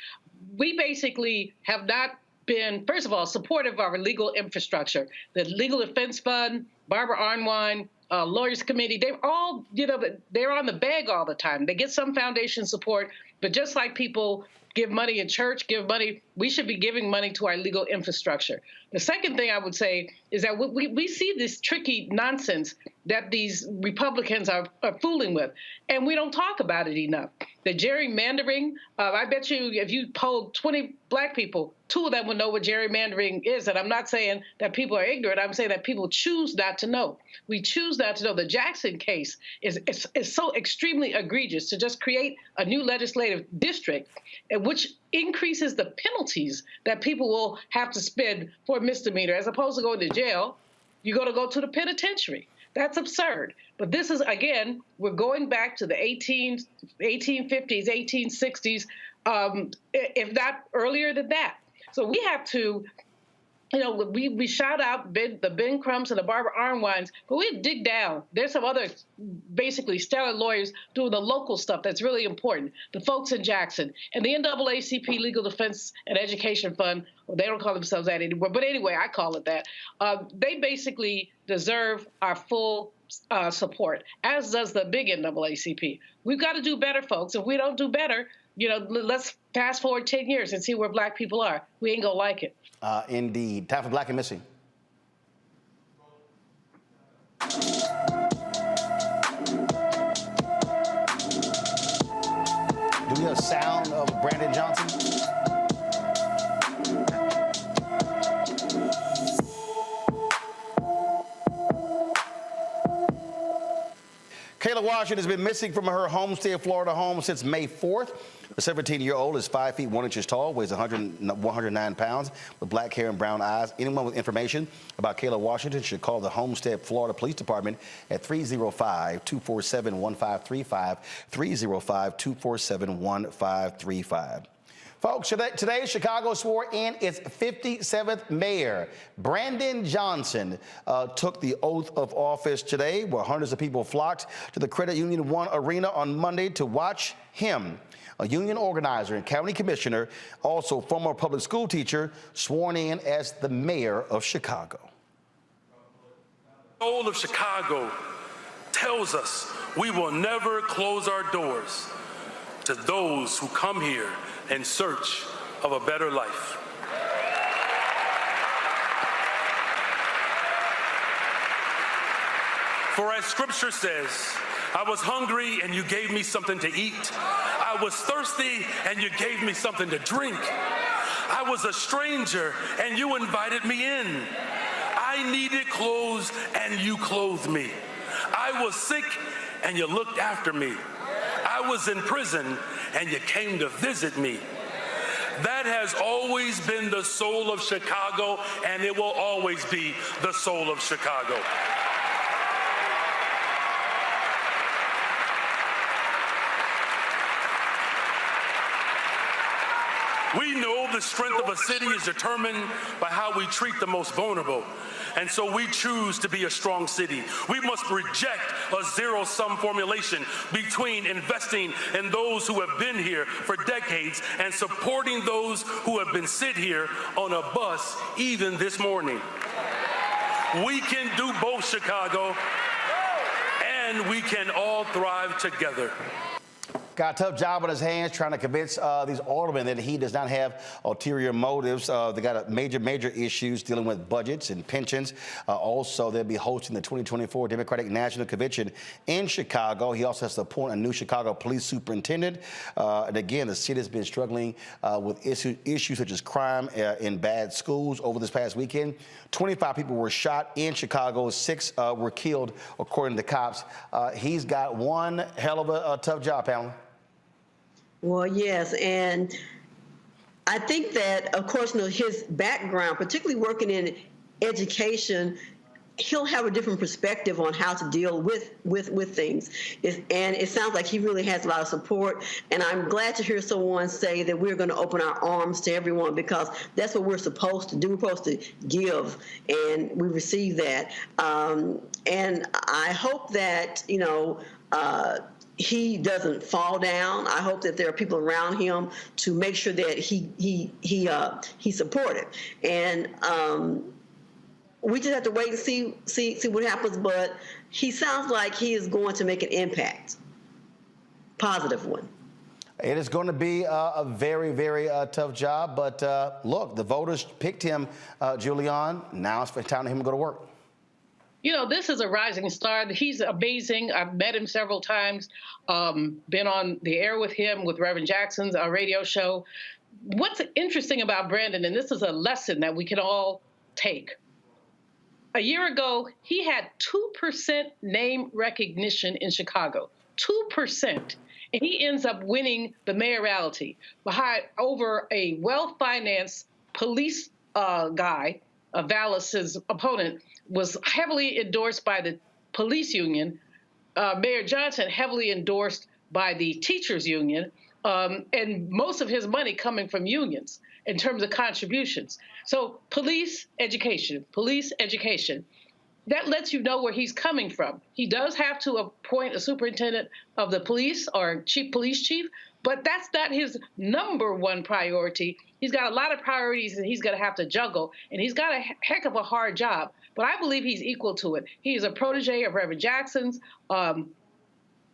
We basically have not been, first of all, supportive of our legal infrastructure. The Legal Defense Fund, Barbara Arnwine, Lawyers Committee, they're all, they're on the bag all the time. They get some foundation support, but just like people give money in church, give money, we should be giving money to our legal infrastructure. The second thing I would say is that we see this tricky nonsense that these Republicans are fooling with, and we don't talk about it enough. The gerrymandering, I bet you if you polled 20 black people, 2 of them would know what gerrymandering is. And I'm not saying that people are ignorant. I'm saying that people choose not to know. We choose not to know. The Jackson case is so extremely egregious to just create a new legislative district, which increases the penalties that people will have to spend for a misdemeanor. As opposed to going to jail, you're going to go to the penitentiary. That's absurd. But this is, again, we're going back to the 1850s, 1860s, if not earlier than that. So we have to, we shout out the Ben Crumps and the Barbara Arnwines, but we dig down. There's some other basically stellar lawyers doing the local stuff that's really important. The folks in Jackson and the NAACP Legal Defense and Education Fund, well, they don't call themselves that anymore, but anyway, I call it that. They basically deserve our full support, as does the big NAACP. We've got to do better, folks. If we don't do better, let's fast forward 10 years and see where black people are. We ain't gonna like it. Indeed. Time for Black and Missing. Do we have sound of Brandon Johnson? Kayla Washington has been missing from her homestead, Florida home since May 4th. The 17-year-old is 5 feet 1 inches tall, weighs 109 pounds, with black hair and brown eyes. Anyone with information about Kayla Washington should call the Homestead, Florida Police Department at 305-247-1535, 305-247-1535. Folks, today Chicago swore in its 57th mayor. Brandon Johnson took the oath of office today, where hundreds of people flocked to the Credit Union One Arena on Monday to watch him. A union organizer and county commissioner, also former public school teacher, sworn in as the mayor of Chicago. The soul of Chicago tells us we will never close our doors to those who come here in search of a better life. For as scripture says, I was hungry and you gave me something to eat. I was thirsty and you gave me something to drink. I was a stranger and you invited me in. I needed clothes and you clothed me. I was sick and you looked after me. I was in prison and you came to visit me. That has always been the soul of Chicago, and it will always be the soul of Chicago. We know the strength of a city is determined by how we treat the most vulnerable. And so we choose to be a strong city. We must reject a zero-sum formulation between investing in those who have been here for decades and supporting those who have been sit here on a bus even this morning. We can do both, Chicago, and we can all thrive together. Got a tough job on his hands trying to convince these aldermen that he does not have ulterior motives. They got major issues dealing with budgets and pensions. Also, they'll be hosting the 2024 Democratic National Convention in Chicago. He also has to appoint a new Chicago police superintendent. And again, the city has been struggling with issues such as crime in bad schools. Over this past weekend, 25 people were shot in Chicago. 6 were killed, according to cops. He's got one hell of a tough job, Pamela. Well, yes, and I think that, of course, his background, particularly working in education, he'll have a different perspective on how to deal with things. And it sounds like he really has a lot of support. And I'm glad to hear someone say that we're going to open our arms to everyone, because that's what we're supposed to do. We're supposed to give, and we receive that. And I hope that, he doesn't fall down. I hope that there are people around him to make sure that he's supported. And we just have to wait and see what happens. But he sounds like he is going to make an impact, positive one. It is going to be a very tough job. But look, the voters picked him, Julian. Now it's time for him to go to work. This is a rising star. He's amazing. I've met him several times, been on the air with him, with Reverend Jackson's radio show. What's interesting about Brandon, and this is a lesson that we can all take. A year ago, he had 2% name recognition in Chicago, 2%. And he ends up winning the mayoralty over a well-financed police guy, Vallis's opponent, was heavily endorsed by the police union. Mayor Johnson heavily endorsed by the teachers union, and most of his money coming from unions in terms of contributions. So police education. That lets you know where he's coming from. He does have to appoint a superintendent of the police or police chief, but that's not his number one priority. He's got a lot of priorities that he's going to have to juggle, and he's got a heck of a hard job. But I believe he's equal to it. He's a protege of Reverend Jackson's.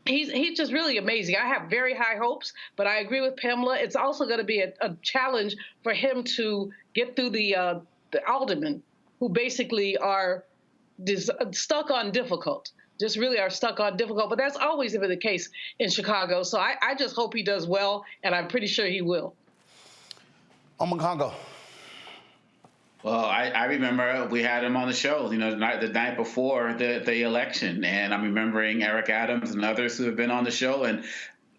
He's just really amazing. I have very high hopes, but I agree with Pamela. It's also going to be a challenge for him to get through the aldermen, who basically are stuck on difficult. Just really are stuck on difficult. But that's always been the case in Chicago. So I just hope he does well, and I'm pretty sure he will. Omakongo. Well, I remember we had him on the show, the night before the election, and I'm remembering Eric Adams and others who have been on the show, and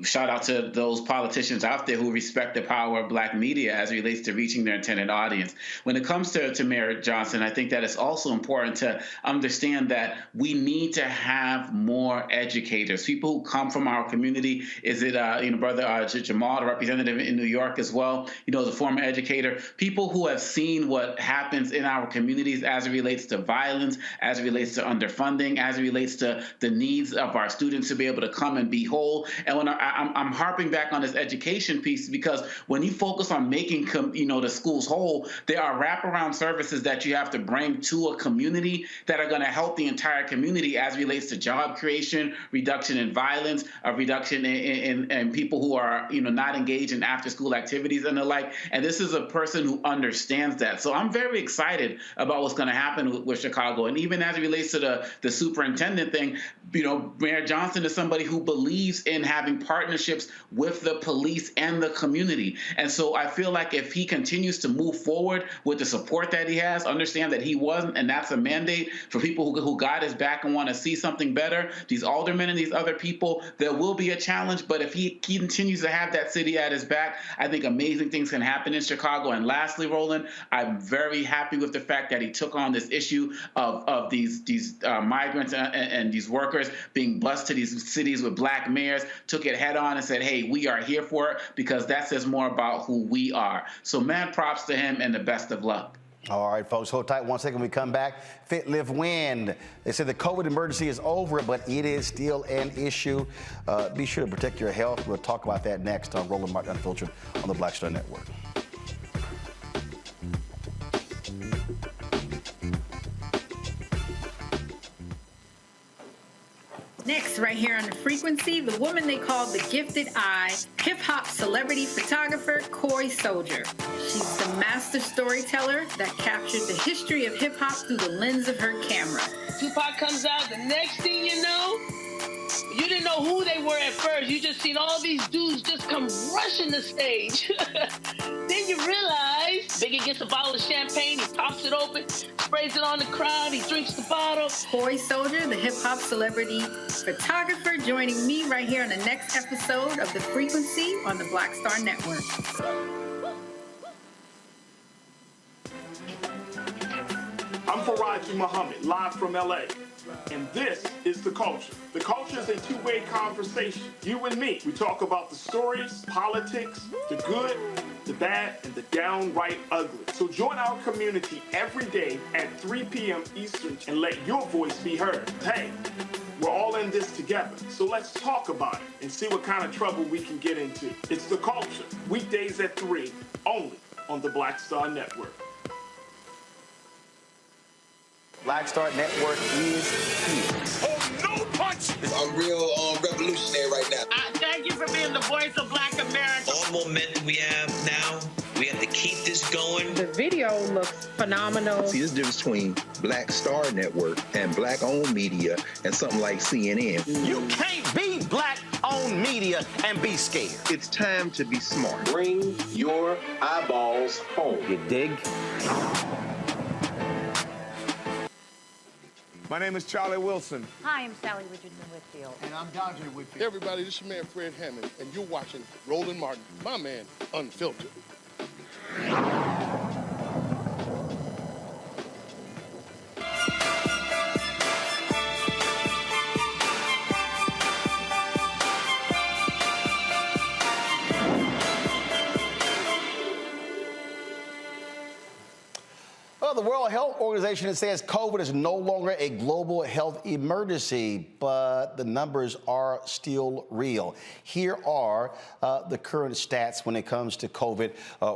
shout out to those politicians out there who respect the power of black media as it relates to reaching their intended audience. When it comes to Mayor Johnson, I think that it's also important to understand that we need to have more educators, people who come from our community. Is it, Brother Jamal, the representative in New York as well, the former educator, people who have seen what happens in our communities as it relates to violence, as it relates to underfunding, as it relates to the needs of our students to be able to come and be whole. And when I'm harping back on this education piece, because when you focus on making, the schools whole, there are wraparound services that you have to bring to a community that are going to help the entire community as it relates to job creation, reduction in violence, a reduction in people who are, not engaged in after-school activities and the like. And this is a person who understands that. So I'm very excited about what's going to happen with Chicago. And even as it relates to the superintendent thing, Mayor Johnson is somebody who believes in having partnerships with the police and the community. And so I feel like if he continues to move forward with the support that he has, understand that he wasn't, and that's a mandate for people who got his back and want to see something better, these aldermen and these other people, there will be a challenge. But if he continues to have that city at his back, I think amazing things can happen in Chicago. And lastly, Roland, I'm very happy with the fact that he took on this issue of these migrants and these workers being bused to these cities with black mayors, took it head on and said, hey, we are here for it, because that says more about who we are. So mad props to him, and the best of luck. All right, folks, hold tight 1 second. When we come back, Fit, Live, Win. They said the COVID emergency is over, but it is still an issue. Be sure to protect your health. We'll talk about that next on Roland Martin Unfiltered on the Black Star Network. Next, right here on The Frequency, the woman they call the Gifted Eye, hip-hop celebrity photographer Coy Soldier. She's the master storyteller that captured the history of hip-hop through the lens of her camera. Tupac comes out, the next thing you know, you didn't know who they were at first. You just seen all these dudes just come rushing the stage. Then you realize Biggie gets a bottle of champagne, he pops it open, sprays it on the crowd, he drinks the bottle. Coy Soldier, the hip-hop celebrity photographer, joining me right here on the next episode of The Frequency on the Black Star Network. I'm Faraji Muhammad, live from LA. And this is The Culture. The Culture is a two-way conversation. You and me. We talk about the stories, politics, the good, the bad, and the downright ugly. So join our community every day at 3 p.m. Eastern and let your voice be heard. Hey, we're all in this together. So let's talk about it and see what kind of trouble we can get into. It's The Culture. Weekdays at 3, only on the Black Star Network. Black Star Network is here. Oh, no punch! I'm real revolutionary right now. Thank you for being the voice of Black America. All momentum we have now, we have to keep this going. The video looks phenomenal. See, there's a difference between Black Star Network and black-owned media and something like CNN. You can't be black-owned media and be scared. It's time to be smart. Bring your eyeballs home. You dig? My name is Charlie Wilson. Hi, I'm Sally Richardson Whitfield. And I'm Dodger Whitfield. Hey everybody, this is your man Fred Hammond, and you're watching Roland Martin, my man, Unfiltered. Well, the World Health Organization says COVID is no longer a global health emergency, but the numbers are still real. Here are the current stats when it comes to COVID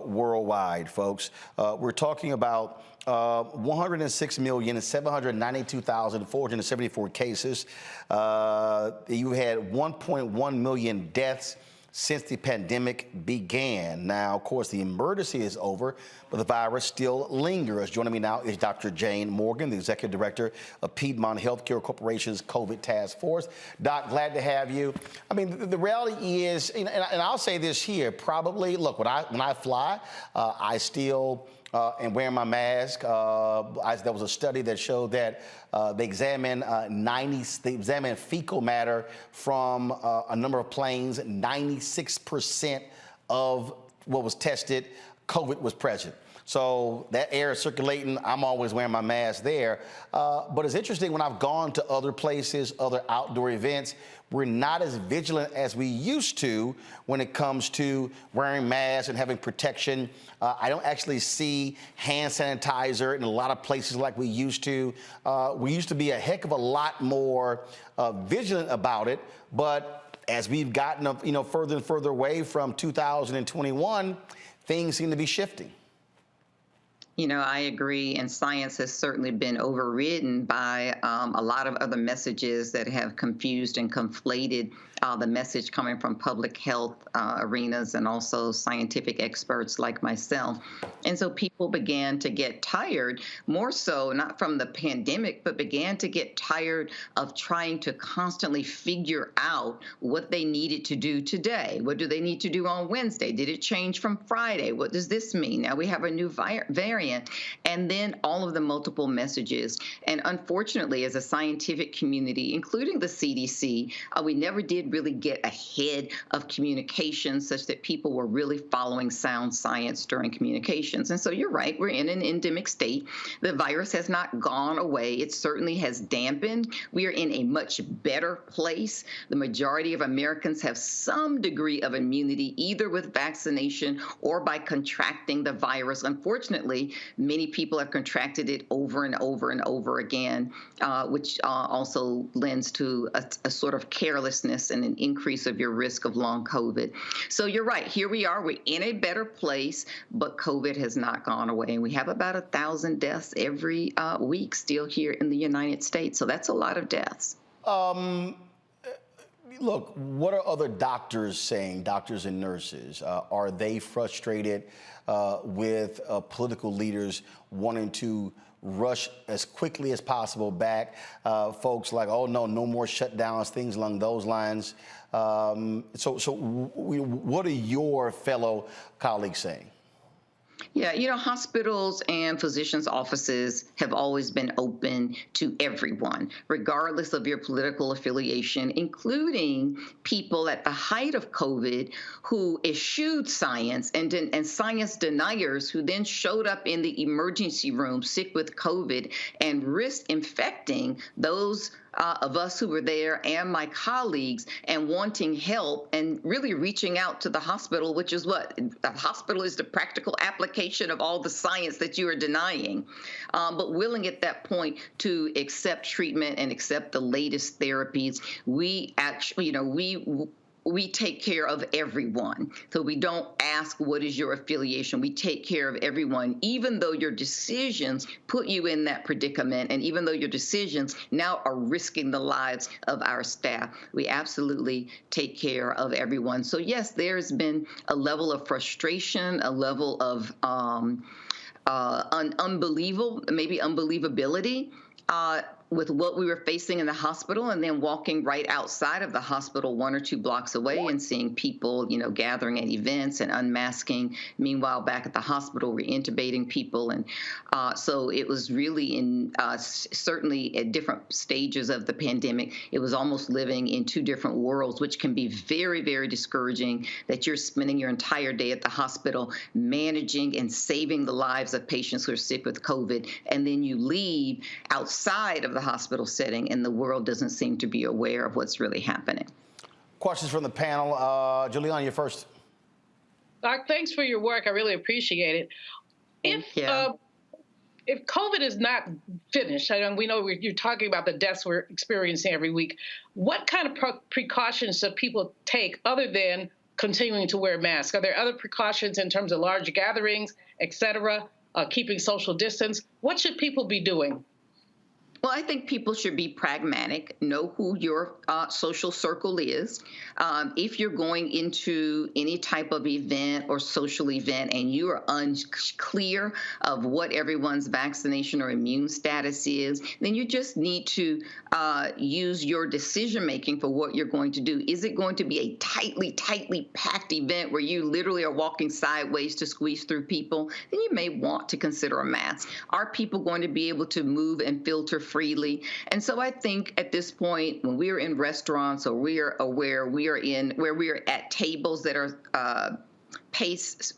worldwide, folks. We're talking about 106,792,474 cases. You had 1.1 million deaths since the pandemic began. Now, of course, the emergency is over, but the virus still lingers. Joining me now is Dr. Jane Morgan, the Executive Director of Piedmont Healthcare Corporation's COVID Task Force. Doc, glad to have you. I mean, the reality is, and I'll say this here, probably, look, when I fly, I still am wearing my mask. There was a study that showed that they examined fecal matter from a number of planes. 96% of what was tested, COVID was present. So that air is circulating. I'm always wearing my mask there. But it's interesting, when I've gone to other places, other outdoor events, we're not as vigilant as we used to when it comes to wearing masks and having protection. I don't actually see hand sanitizer in a lot of places like we used to. We used to be a heck of a lot more vigilant about it. But as we've gotten further and further away from 2021, things seem to be shifting. You know, I agree, and science has certainly been overridden by a lot of other messages that have confused and conflated the message coming from public health arenas and also scientific experts like myself. And so people began to get tired, more so not from the pandemic, but began to get tired of trying to constantly figure out what they needed to do today. What do they need to do on Wednesday? Did it change from Friday? What does this mean? Now we have a new variant, and then all of the multiple messages. And unfortunately, as a scientific community, including the CDC, we never did really get ahead of communication such that people were really following sound science during communications. And so you're right, we're in an endemic state. The virus has not gone away. It certainly has dampened. We are in a much better place. The majority of Americans have some degree of immunity, either with vaccination or by contracting the virus. Unfortunately, many people have contracted it over and over and over again, which also lends to a sort of carelessness and an increase of your risk of long COVID. So you're right. Here we are. We're in a better place, but COVID has not gone away. And we have about 1,000 deaths every week still here in the United States. So that's a lot of deaths. Look, what are other doctors saying, doctors and nurses? Are they frustrated with political leaders wanting to rush as quickly as possible back? Folks like, oh, no more shutdowns, things along those lines. What are your fellow colleagues saying? Yeah, hospitals and physicians' offices have always been open to everyone, regardless of your political affiliation, including people at the height of COVID who eschewed science and science deniers who then showed up in the emergency room sick with COVID and risked infecting those of us who were there and my colleagues and wanting help and really reaching out to the hospital, which is what? The hospital is the practical application of all the science that you are denying, but willing at that point to accept treatment and accept the latest therapies. We actually, we take care of everyone. So we don't ask, what is your affiliation? We take care of everyone, even though your decisions put you in that predicament, and even though your decisions now are risking the lives of our staff. We absolutely take care of everyone. So yes, there's been a level of frustration, a level of unbelievability with what we were facing in the hospital, and then walking right outside of the hospital 1 or 2 blocks away and seeing people, gathering at events and unmasking. Meanwhile, back at the hospital, we're intubating people. And so it was really certainly at different stages of the pandemic, it was almost living in 2 different worlds, which can be very, very discouraging, that you're spending your entire day at the hospital managing and saving the lives of patients who are sick with COVID, and then you leave outside of the hospital setting and the world doesn't seem to be aware of what's really happening. Questions from the panel. Juliana, you're first. Doc, thanks for your work. I really appreciate it. If COVID is not finished, we know you're talking about the deaths we're experiencing every week, what kind of precautions do people take other than continuing to wear masks? Are there other precautions in terms of large gatherings, et cetera, keeping social distance? What should people be doing? Well, I think people should be pragmatic, know who your social circle is. If you're going into any type of event or social event and you are unclear of what everyone's vaccination or immune status is, then you just need to use your decision-making for what you're going to do. Is it going to be a tightly packed event where you literally are walking sideways to squeeze through people? Then you may want to consider a mask. Are people going to be able to move and filter freely? And so I think at this point, when we are in restaurants or we are at tables that are placed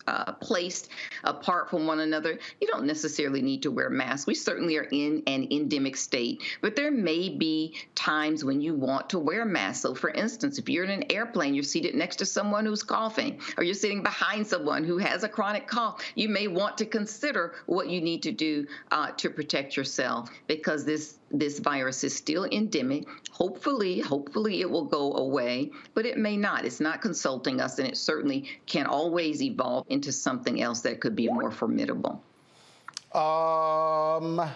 apart from one another, you don't necessarily need to wear masks. We certainly are in an endemic state, but there may be times when you want to wear masks. So for instance, if you're in an airplane, you're seated next to someone who's coughing, or you're sitting behind someone who has a chronic cough, you may want to consider what you need to do to protect yourself, because this virus is still endemic. Hopefully it will go away, but it may not. It's not consulting us, and it certainly can always evolve into something else that could be more formidable. Omakongo.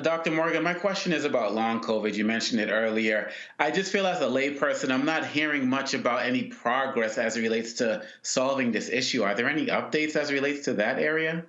Dr. Morgan, my question is about long COVID. You mentioned it earlier. I just feel as a layperson, I'm not hearing much about any progress as it relates to solving this issue. Are there any updates as it relates to that area?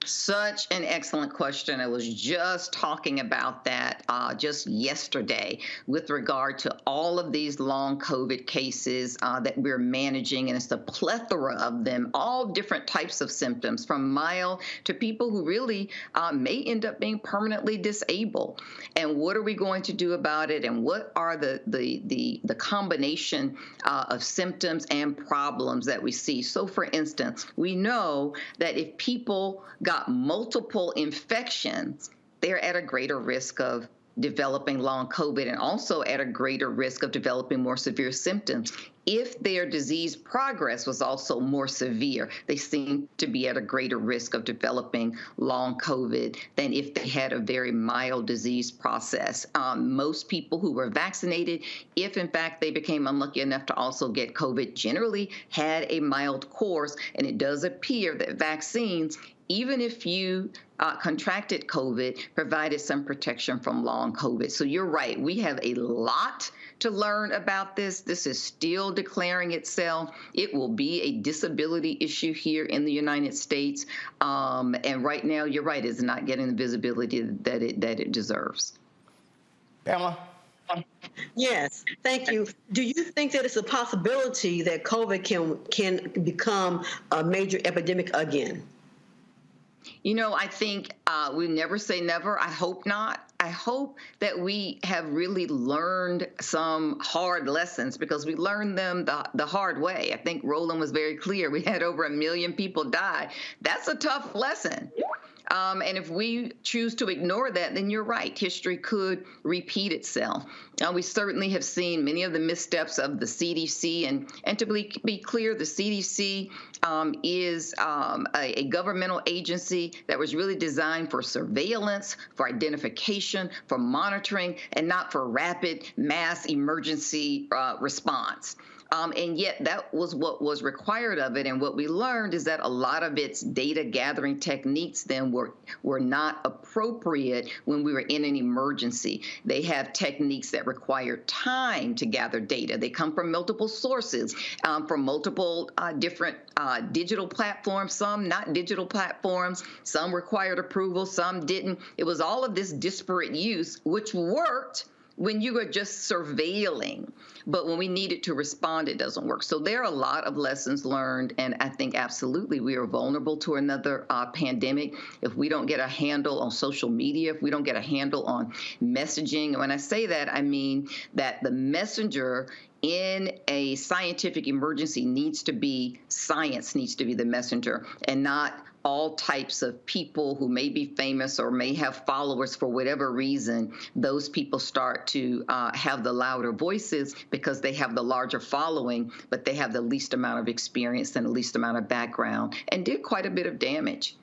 Such an excellent question. I was just talking about that just yesterday with regard to all of these long COVID cases that we're managing, and it's a plethora of them, all different types of symptoms, from mild to people who really may end up being permanently disabled. And what are we going to do about it? And what are the combination of symptoms and problems that we see? So for instance, we know that if people got multiple infections, they're at a greater risk of developing long COVID, and also at a greater risk of developing more severe symptoms. if their disease progress was also more severe, they seemed to be at a greater risk of developing long COVID than if they had a very mild disease process. Most people who were vaccinated, if in fact they became unlucky enough to also get COVID, generally had a mild course, and it does appear that vaccines, even if you contracted COVID, provided some protection from long COVID. So you're right. We have a lot to learn about this. This is still declaring itself. It will be a disability issue here in the United States. And right now, you're right, it's not getting the visibility that it deserves. Pamela? Yes, thank you. Do you think that it's a possibility that COVID can become a major epidemic again? You know, I think we never say never. I hope not. I hope that we have really learned some hard lessons, because we learned them the hard way. I think Roland was very clear. We had over 1 million people die. That's a tough lesson. And if we choose to ignore that, then you're right. History could repeat itself. We certainly have seen many of the missteps of the CDC. And to be clear, the CDC is a governmental agency that was really designed for surveillance, for identification, for monitoring, and not for rapid mass emergency response. And yet that was what was required of it. And what we learned is that a lot of its data gathering techniques then were not appropriate when we were in an emergency. They have techniques that require time to gather data. They come from multiple sources, from multiple different digital platforms, some not digital platforms, some required approval, some didn't. It was all of this disparate use, which worked when you were just surveilling. But when we needed to respond, it doesn't work. So there are a lot of lessons learned, and I think absolutely we are vulnerable to another pandemic if we don't get a handle on social media, if we don't get a handle on messaging. And when I say that, I mean that the messenger in a scientific emergency needs to be science, needs to be the messenger, and not all types of people who may be famous or may have followers for whatever reason. Those people start to have the louder voices because they have the larger following, but they have the least amount of experience and the least amount of background, and did quite a bit of damage.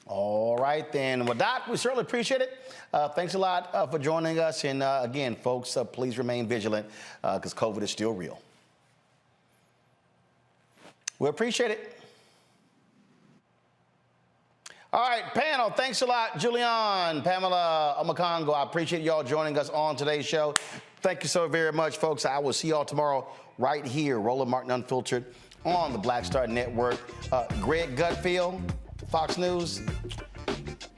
All right, then. Well, Doc, we certainly appreciate it. Thanks a lot for joining us. And again, folks, please remain vigilant because COVID is still real. We appreciate it. All right, panel, thanks a lot. Julian, Pamela, Omakongo, I appreciate y'all joining us on today's show. Thank you so very much, folks. I will see y'all tomorrow right here, Roland Martin Unfiltered on the Black Star Network. Greg Gutfield, Fox News,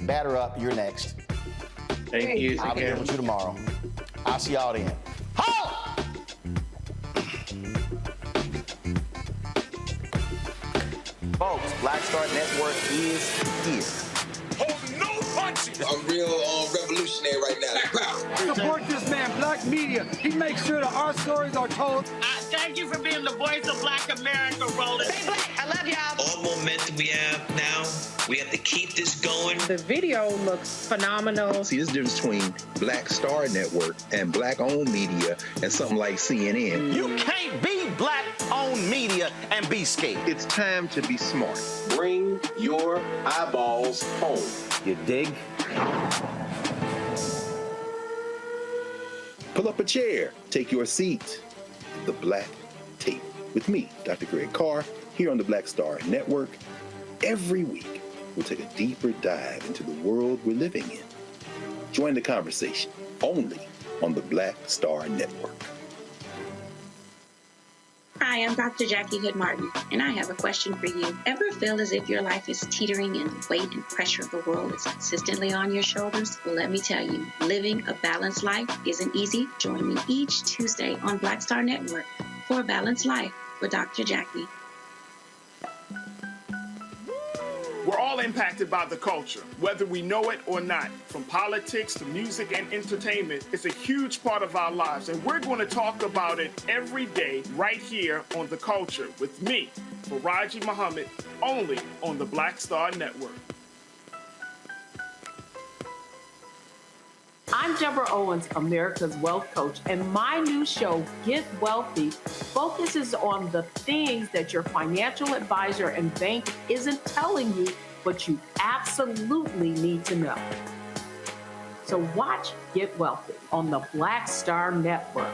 batter up, you're next. Thank you. I'll be here with you tomorrow. I'll see y'all then. Ho! Folks, Black Star Network is here. Hold no punches. I'm real revolutionary right now. Support this man, Black Media. He makes sure that our stories are told. Thank you for being the voice of Black America, Roland. Stay black. I love y'all. All momentum we have now, we have to keep this going. The video looks phenomenal. See, there's a difference between Black Star Network and Black-owned media and something like CNN. You can't be Black-owned media and be scared. It's time to be smart. Bring your eyeballs home. You dig? Pull up a chair. Take your seat. The Black Tape with me, Dr. Greg Carr, here on the Black Star Network. Every week, we'll take a deeper dive into the world we're living in. Join the conversation only on the Black Star Network. Hi, I'm Dr. Jackie Hood Martin, and I have a question for you. Ever feel as if your life is teetering and the weight and pressure of the world is consistently on your shoulders? Well, let me tell you, living a balanced life isn't easy. Join me each Tuesday on Black Star Network for a Balanced Life with Dr. Jackie. We're all impacted by the culture, whether we know it or not. From politics to music and entertainment, it's a huge part of our lives, and we're going to talk about it every day right here on The Culture with me, Faraji Muhammad, only on the Black Star Network. I I'm Deborah Owens, America's Wealth Coach, and my new show, Get Wealthy, focuses on the things that your financial advisor and bank isn't telling you, but you absolutely need to know. So watch Get Wealthy on the Black Star Network.